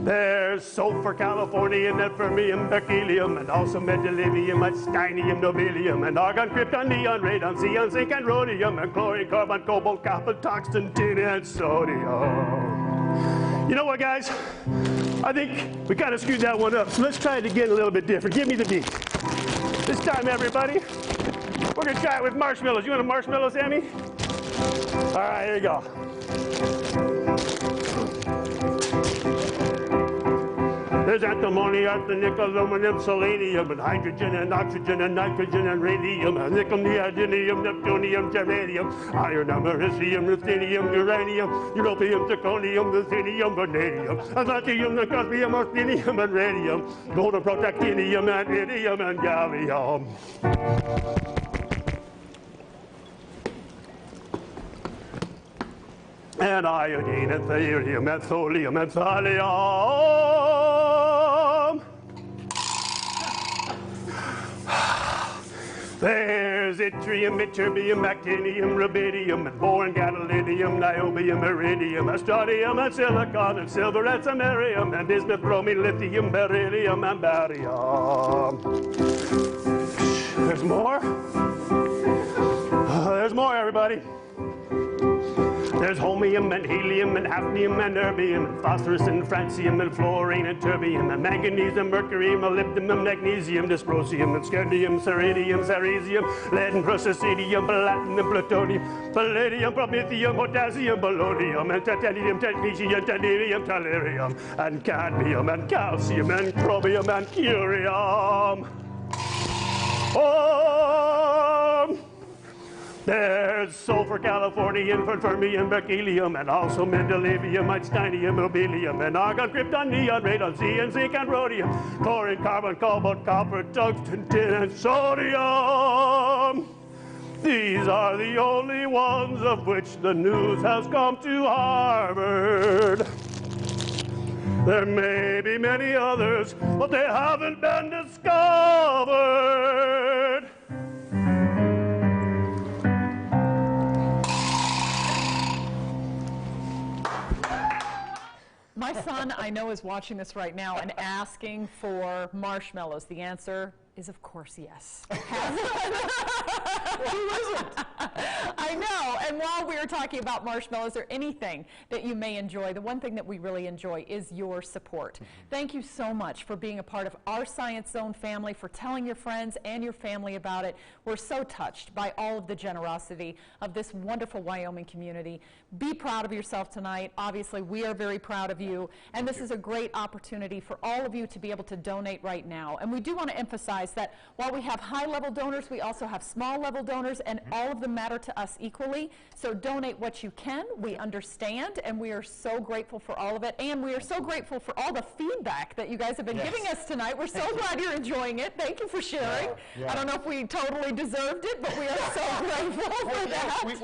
There's sulfur, californium, and fermium, berkelium, and also metallium, and steinium, nobelium, and argon, krypton, neon, radon, xenon, zinc, and rhodium, and chlorine, carbon, cobalt, copper, tungsten, tin, and sodium. You know what, guys? I think we kind of screwed that one up, so let's try it again a little bit different. Give me the beat. This time, everybody, we're going to try it with marshmallows. You want a marshmallow, Sammy? All right, here you go. There's antimony, arsenic, aluminum, selenium, and hydrogen, and oxygen, and nitrogen, and radium, and nickel, neodymium, neptunium, germanium, iron, americium, ruthenium, uranium, europium, zirconium, ruthenium, vanadium, atlantium, and cosmium, arsenium, and radium, gold, protactinium, and iridium, and gallium. And iodine, and therium, and tholium, and thallium. There's yttrium, ytterbium, actinium, rubidium, and boron, gadolinium, niobium, iridium, strontium, and silicon, and silver, and samarium, and bismuth, bromine, lithium, beryllium, and barium. There's more? There's more, everybody. There's holmium and helium and hafnium and erbium and phosphorus and francium and fluorine and terbium and manganese and mercury, molybdenum, magnesium, dysprosium and scandium, ceridium, cerium, lead and processidium, platinum, plutonium, palladium, promethium, potassium, polonium and titanium, technetium, tellurium, tellurium, and cadmium and calcium and chromium and curium. There's sulfur, californium, fermium, berkelium, and also mendelevium, einsteinium, nobelium, and argon, krypton, neon, radon, xenon, zinc, and rhodium, chlorine, carbon, cobalt, copper, tungsten, tin, and sodium. These are the only ones of which the news has come to Harvard. There may be many others, but they haven't been discovered. My son, I know, is watching this right now and asking for marshmallows. The answer is, of course, yes. Who isn't? I know. And while we are talking about marshmallows or anything that you may enjoy, the one thing that we really enjoy is your support. Thank you so much for being a part of our Science Zone family, for telling your friends and your family about it. We're so touched by all of the generosity of this wonderful Wyoming community. Be proud of yourself tonight. Obviously, we are very proud of you. And this is a great opportunity for all of you to be able to donate right now. And we do want to emphasize that while we have high-level donors, we also have small-level donors, and all of them matter to us equally. So donate what you can. We understand, and we are so grateful for all of it. And we are so grateful for all the feedback that you guys have been giving us tonight. We're so glad you're enjoying it. Thank you for sharing. I don't know if we totally deserved it, but we are so grateful for that. We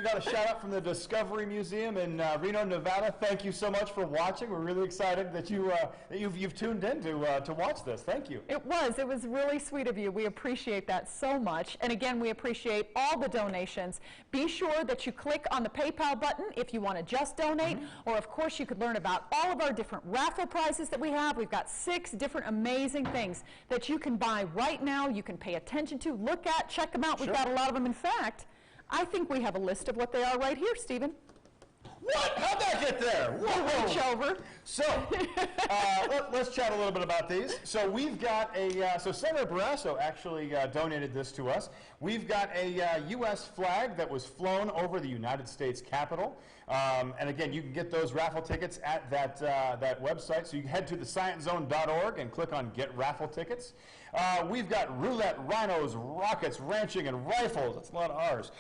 got a shout-out from the Discovery Museum in Reno, Nevada. Thank you so much for watching. We're really excited that you've tuned in to watch this. Thank you. It was really sweet of you. We appreciate that so much. And again, we appreciate all the donations. Be sure that you click on the PayPal button if you want to just donate, or of course you could learn about all of our different raffle prizes that we have. We've got 6 different amazing things that you can buy right now. You can pay attention to, look at, check them out. We've got a lot of them. In fact, I think we have a list of what they are right here, Stephen. What? How'd that get there? Whoa. Reach over. So, let's chat a little bit about these. So we've got a, so Senator Barrasso actually donated this to us. We've got a U.S. flag that was flown over the United States Capitol. And again, you can get those raffle tickets at that website. So you can head to thesciencezone.org and click on Get Raffle Tickets. We've got roulette, rhinos, rockets, ranching, and rifles. That's a lot of R's.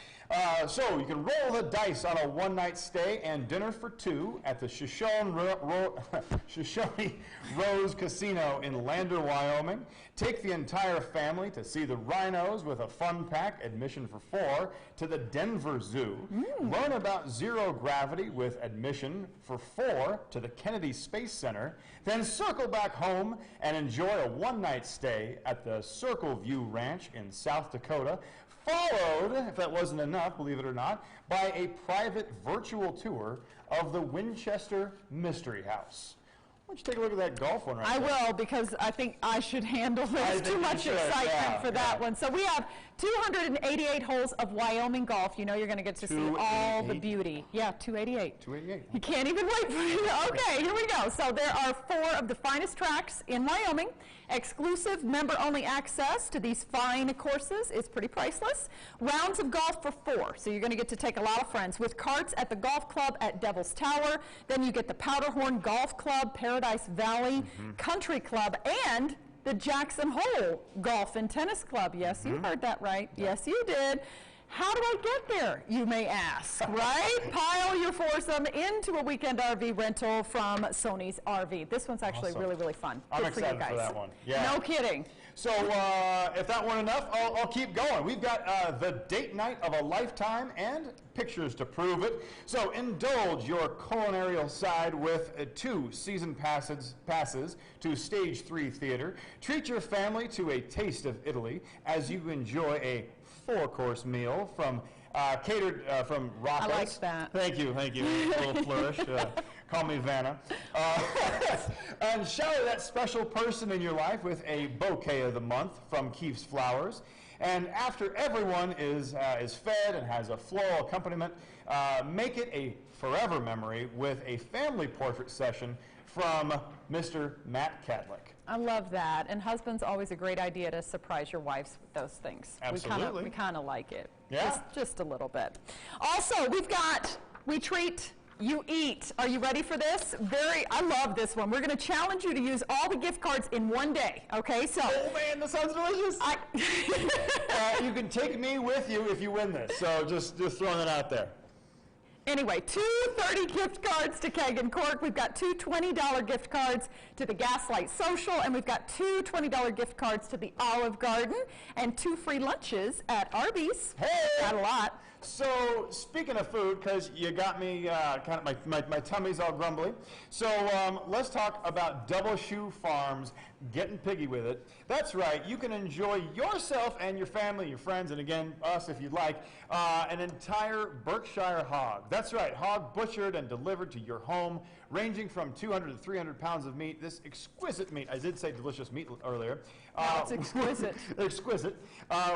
So you can roll the dice on a one-night stay and dinner for two at the Shoshone Rose Casino in Lander, Wyoming. Take the entire family to see the rhinos with a fun pack, admission for 4, to the Denver Zoo. Learn about zero gravity with admission for 4 to the Kennedy Space Center. Then circle back home and enjoy a one-night stay at the Circle View Ranch in South Dakota, followed, if that wasn't enough, believe it or not, by a private virtual tour of the Winchester Mystery House. Why don't you take a look at that golf one right I there? will, because I think I should handle this. Too much excitement for that one. So we have 288 holes of Wyoming golf. You know you're going to get to see all the beauty. Yeah, 288. 288. You can't even wait for it. Okay, here we go. So there are 4 of the finest tracks in Wyoming. Exclusive member-only access to these fine courses is pretty priceless. Rounds of golf for 4. So you're going to get to take a lot of friends with carts at the golf club at Devil's Tower. Then you get the Powderhorn Golf Club, Paradise Valley Country Club, and the Jackson Hole Golf and Tennis Club. Yes, you heard that right. Yes, you did. How do I get there, you may ask, right? Pile your foursome into a weekend RV rental from Sony's RV. This one's actually really, really fun. I'm Good for you excited guys. for that one. Yeah. No kidding. So if that weren't enough, I'll keep going. We've got the date night of a lifetime and pictures to prove it. So indulge your culinary side with 2 season passes to Stage 3 Theater. Treat your family to a taste of Italy as you enjoy a 4-course meal from catered from Raffles. I like that. Thank you. A little flourish. Call me Vanna. And shower that special person in your life with a bouquet of the month from Keefe's Flowers. And after everyone is fed and has a floral accompaniment, make it a forever memory with a family portrait session from Mr. Matt Cadlick. I love that. And husband's always a great idea to surprise your wives with those things. Absolutely. We kind of like it. Yeah. Just a little bit. Also, we treat, you eat. Are you ready for this? I love this one. We're going to challenge you to use all the gift cards in one day. Okay, so. Oh man, that sounds delicious. You can take me with you if you win this. So just throwing it out there. Anyway, 2 30 gift cards to Keg and Cork. We've got 2 $20 gift cards to the Gaslight Social, and we've got 2 $20 gift cards to the Olive Garden, and 2 free lunches at Arby's. Hey! Got a lot. So speaking of food, because you got me kind of my tummy's all grumbly. So let's talk about Double Shoe Farms, getting piggy with it. That's right, you can enjoy yourself and your family, your friends, and again us if you'd like, an entire Berkshire hog. That's right, hog butchered and delivered to your home, ranging from 200 to 300 pounds of meat. This exquisite meat, I did say delicious meat earlier. No, it's exquisite. Exquisite.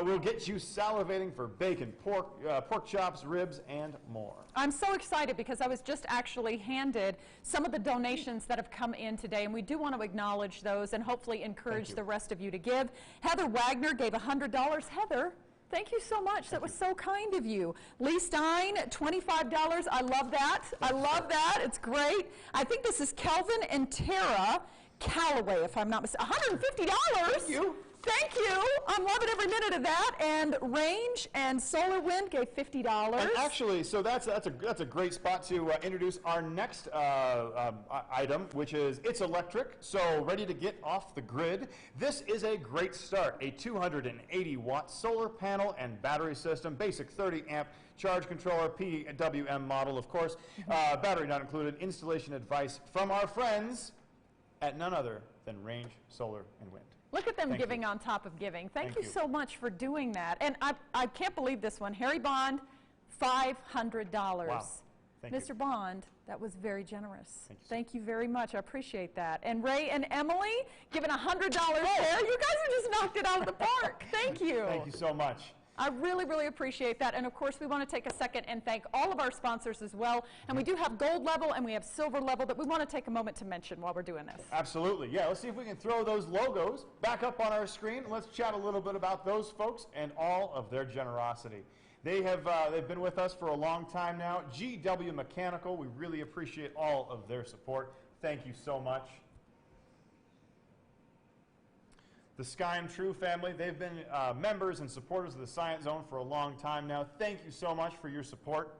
Will get you salivating for bacon, pork chops, ribs, and more. I'm so excited because I was just actually handed some of the donations that have come in today, and we do want to acknowledge those and hopefully encourage the rest of you to give. Heather Wagner gave $100. Heather, thank you so much. That was so kind of you. Lee Stein, $25. I love that. I love that. It's great. I think this is Kelvin and Tara Callaway, if I'm not mistaken. $150. Thank you. Thank you. I'm loving every minute of that. And Range and Solar Wind gave $50. And actually, so that's a great spot to introduce our next item, which is it's electric, so ready to get off the grid. This is a great start. A 280-watt solar panel and battery system, basic 30-amp charge controller, PWM model, of course. Battery not included. Installation advice from our friends at none other than Range, Solar, and Wind. Look at them giving on top of giving. Thank you so much for doing that. And I can't believe this one. Harry Bond, $500. Wow. Mr. Bond, that was very generous. Thank you very much. I appreciate that. And Ray and Emily giving $100 there. You guys have just knocked it out of the park. Thank you. Thank you so much. I really, really appreciate that. And of course, we want to take a second and thank all of our sponsors as well. And we do have gold level and we have silver level that we want to take a moment to mention while we're doing this. Absolutely. Yeah, let's see if we can throw those logos back up on our screen. Let's chat a little bit about those folks and all of their generosity. They've been with us for a long time now. GW Mechanical, we really appreciate all of their support. Thank you so much. The Sky and True family, they've been members and supporters of the Science Zone for a long time now. Thank you so much for your support.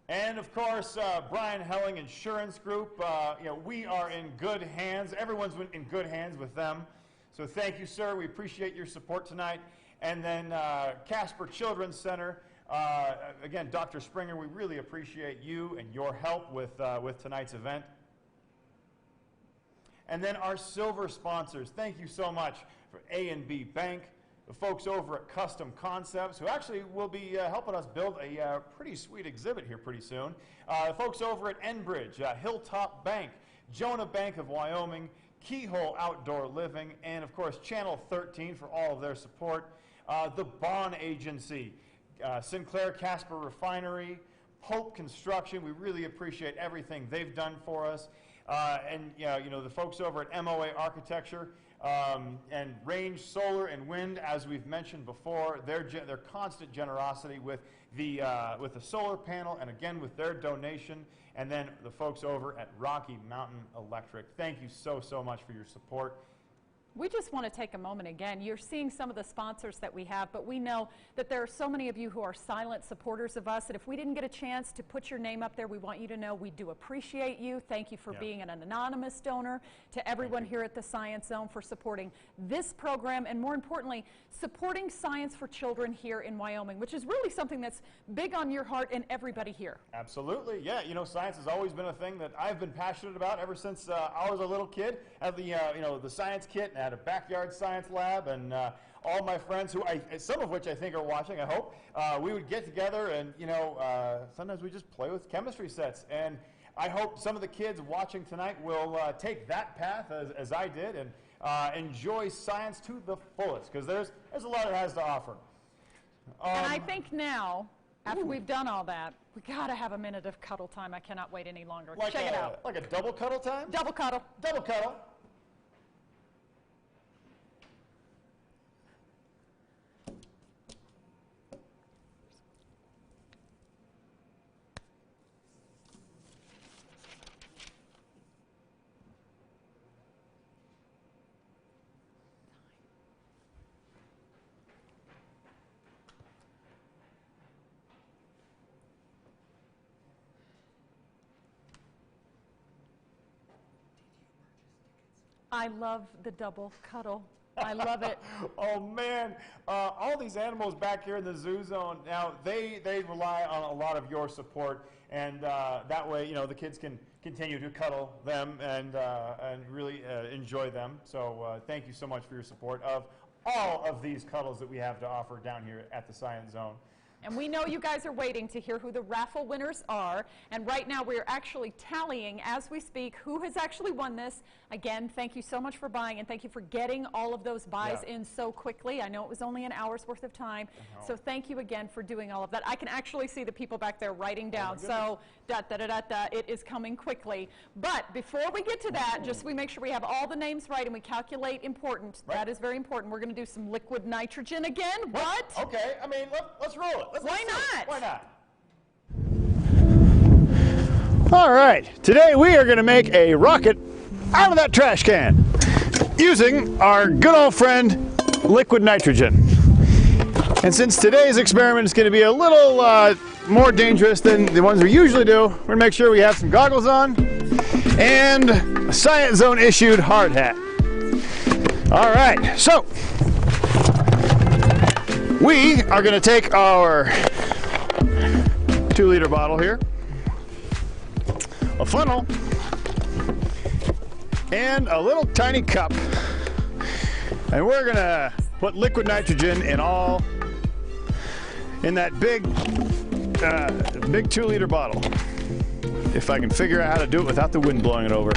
And of course, Brian Helling Insurance Group, we are in good hands. Everyone's in good hands with them. So thank you, sir. We appreciate your support tonight. And then Casper Children's Center, again, Dr. Springer, we really appreciate you and your help with tonight's event. And then our silver sponsors, thank you so much for A&B Bank, the folks over at Custom Concepts, who actually will be helping us build a pretty sweet exhibit here pretty soon. The folks over at Enbridge, Hilltop Bank, Jonah Bank of Wyoming, Keyhole Outdoor Living, and of course Channel 13 for all of their support. The Bond Agency, Sinclair Casper Refinery, Pope Construction, we really appreciate everything they've done for us. And the folks over at MOA Architecture and Range Solar and Wind, as we've mentioned before, their constant generosity with the solar panel and again with their donation, and then the folks over at Rocky Mountain Electric. Thank you so much for your support. We just want to take a moment again. You're seeing some of the sponsors that we have, but we know that there are so many of you who are silent supporters of us that if we didn't get a chance to put your name up there, we want you to know we do appreciate you. Thank you for being an anonymous donor. To everyone here at the Science Zone for supporting this program and, more importantly, supporting science for children here in Wyoming, which is really something that's big on your heart and everybody here. Absolutely. Yeah, science has always been a thing that I've been passionate about ever since I was a little kid. At the the science kit and had a backyard science lab, and all my friends, some of which I think are watching, I hope, we would get together and sometimes we just play with chemistry sets. And I hope some of the kids watching tonight will take that path as I did and enjoy science to the fullest, because there's a lot it has to offer. And I think now, after we've done all that, we got to have a minute of cuddle time. I cannot wait any longer. Check it out. Like a double cuddle time? Double cuddle. Double cuddle. I love the double cuddle. I love it. Oh man, all these animals back here in the zoo zone, now they rely on a lot of your support, and that way the kids can continue to cuddle them and really enjoy them. So thank you so much for your support of all of these cuddles that we have to offer down here at the Science Zone. And we know you guys are waiting to hear who the raffle winners are. And right now we're actually tallying as we speak who has actually won this. Again, thank you so much for buying, and thank you for getting all of those buys in so quickly. I know it was only an hour's worth of time. So thank you again for doing all of that. I can actually see the people back there writing down. So it is coming quickly. But before we get to that, just we make sure we have all the names right and we calculate important. Right. That is very important. We're going to do some liquid nitrogen again. What? Okay, I mean, let's roll it. Why not? Why not? All right, today we are going to make a rocket out of that trash can using our good old friend liquid nitrogen. And since today's experiment is going to be a little more dangerous than the ones we usually do, we're going to make sure we have some goggles on and a Science Zone issued hard hat. All right, so we are going to take our 2-liter bottle here, a funnel, and a little tiny cup, and we're going to put liquid nitrogen in that big 2-liter bottle. If I can figure out how to do it without the wind blowing it over.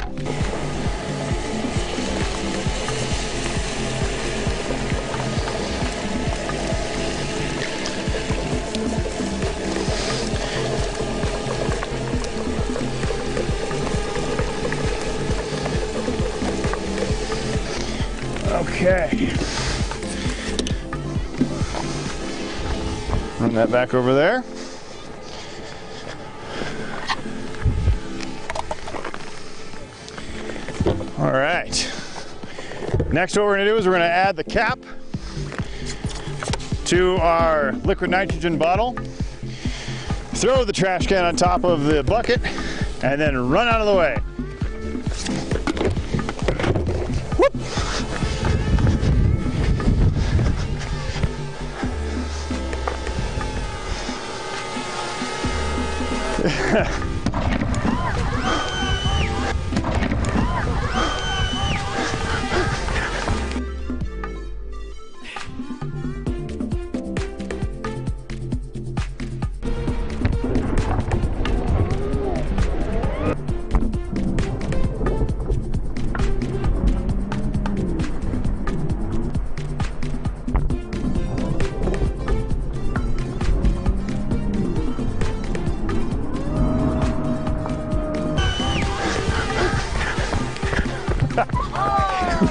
Okay. Run that back over there. All right. Next, what we're going to do is we're going to add the cap to our liquid nitrogen bottle, throw the trash can on top of the bucket, and then run out of the way. Whoop.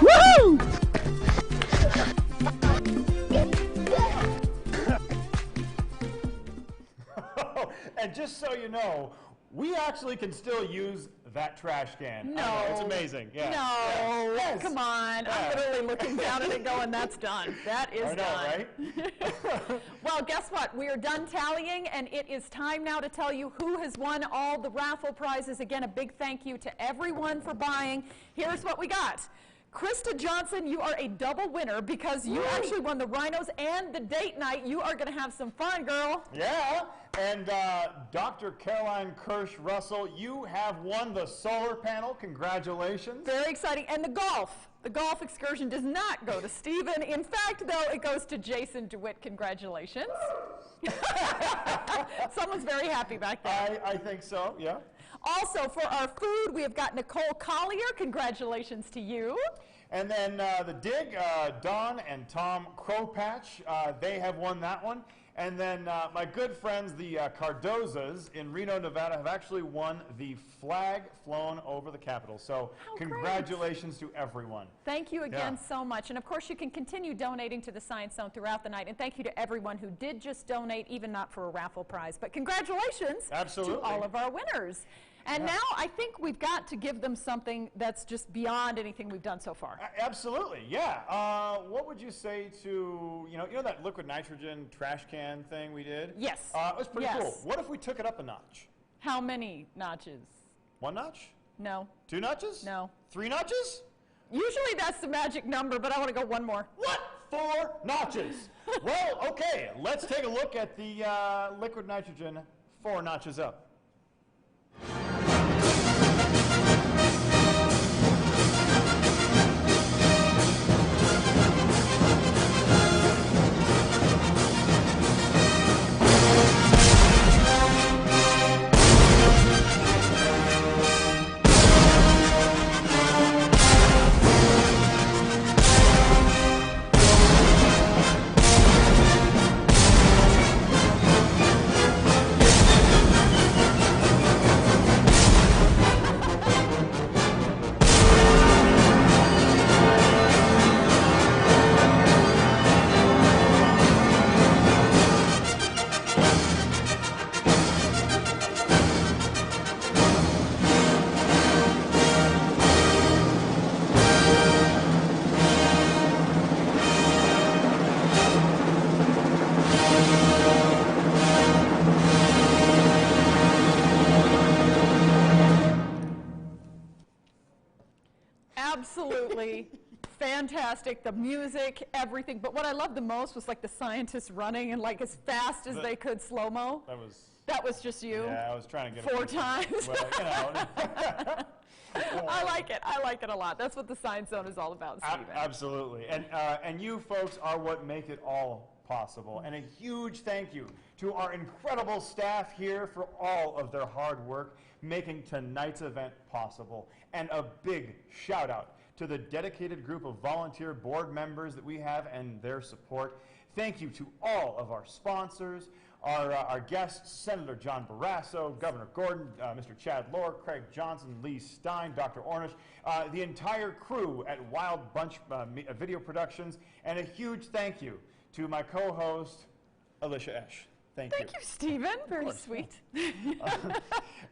Woo! And just so you know, we actually can still use that trash can. No. I know, it's amazing. Yeah. No, Yes. come on. Yeah. I'm literally looking down at it going, that's done. That is I know, done. right? Well, guess what? We are done tallying, and it is time now to tell you who has won all the raffle prizes. Again, a big thank you to everyone for buying. Here's what we got. Krista Johnson, you are a double winner because you actually won the rhinos and the date night. You are going to have some fun, girl. Yeah. And Dr. Caroline Kirsch-Russell, you have won the solar panel. Congratulations. Very exciting. And the golf. The golf excursion does not go to Stephen. In fact, though, it goes to Jason DeWitt. Congratulations. Someone's very happy back there. I think so, yeah. Also, for our food, we have got Nicole Collier. Congratulations to you. And then the dig, Don and Tom Crowpatch, they have won that one. And then my good friends, the Cardozas in Reno, Nevada, have actually won the flag flown over the Capitol. So congratulations to everyone. Thank you again so much. And of course, you can continue donating to the Science Zone throughout the night. And thank you to everyone who did just donate, even not for a raffle prize. But congratulations to all of our winners. And now I think we've got to give them something that's just beyond anything we've done so far. Absolutely, yeah. What would you say to, you know that liquid nitrogen trash can thing we did? Yes. It was pretty cool. What if we took it up a notch? How many notches? 1 notch? No. 2 notches? No. 3 notches? Usually that's the magic number, but I want to go 1 more. What? 4 notches? Well, okay, let's take a look at the liquid nitrogen 4 notches up. Absolutely fantastic. The music, everything. But what I loved the most was like the scientists running and like as fast as they could slow-mo. That was just you. Yeah, I was trying to get 4 times. Well, you know. I like it. I like it a lot. That's what the Science Zone is all about, Stephen. Absolutely. And you folks are what make it all possible. And a huge thank you to our incredible staff here for all of their hard work making tonight's event possible. And a big shout out to the dedicated group of volunteer board members that we have and their support. Thank you to all of our sponsors, Our guests, Senator John Barrasso, Governor Gordon, Mr. Chad Lohr, Craig Johnson, Lee Stein, Dr. Ornish, the entire crew at Wild Bunch Video Productions, and a huge thank you to my co-host, Alicia Esch. Thank you. Thank you, Stephen. Very sweet.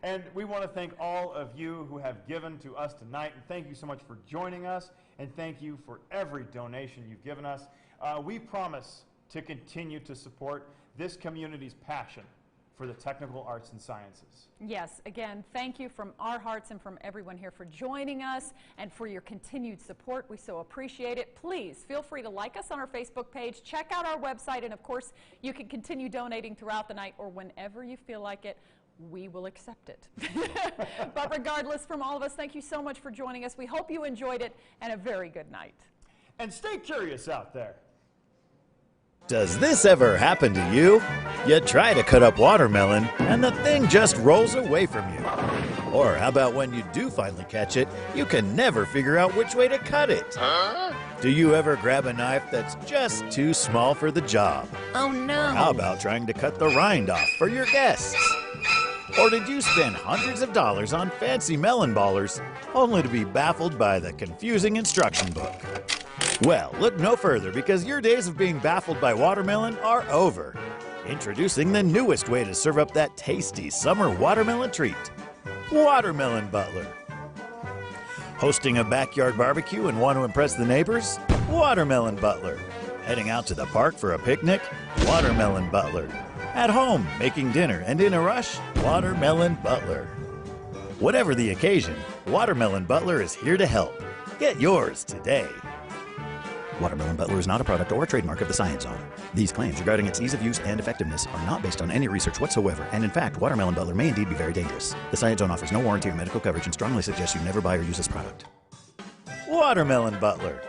And we want to thank all of you who have given to us tonight, and thank you so much for joining us, and thank you for every donation you've given us. We promise to continue to support this community's passion for the technical arts and sciences. Yes, again, thank you from our hearts and from everyone here for joining us and for your continued support. We so appreciate it. Please feel free to like us on our Facebook page, check out our website, and of course, you can continue donating throughout the night or whenever you feel like it. We will accept it. But regardless, from all of us, thank you so much for joining us. We hope you enjoyed it, and a very good night. And stay curious out there. Does this ever happen to you? You try to cut up watermelon and the thing just rolls away from you. Or how about when you do finally catch it, you can never figure out which way to cut it? Do you ever grab a knife that's just too small for the job? Oh no! Or how about trying to cut the rind off for your guests? Or did you spend hundreds of dollars on fancy melon ballers only to be baffled by the confusing instruction book? Well, look no further, because your days of being baffled by watermelon are over. Introducing the newest way to serve up that tasty summer watermelon treat, Watermelon Butler. Hosting a backyard barbecue and want to impress the neighbors? Watermelon Butler. Heading out to the park for a picnic? Watermelon Butler. At home, making dinner and in a rush? Watermelon Butler. Whatever the occasion, Watermelon Butler is here to help. Get yours today. Watermelon Butler is not a product or a trademark of the Science Zone. These claims regarding its ease of use and effectiveness are not based on any research whatsoever, and in fact, Watermelon Butler may indeed be very dangerous. The Science Zone offers no warranty or medical coverage and strongly suggests you never buy or use this product. Watermelon Butler.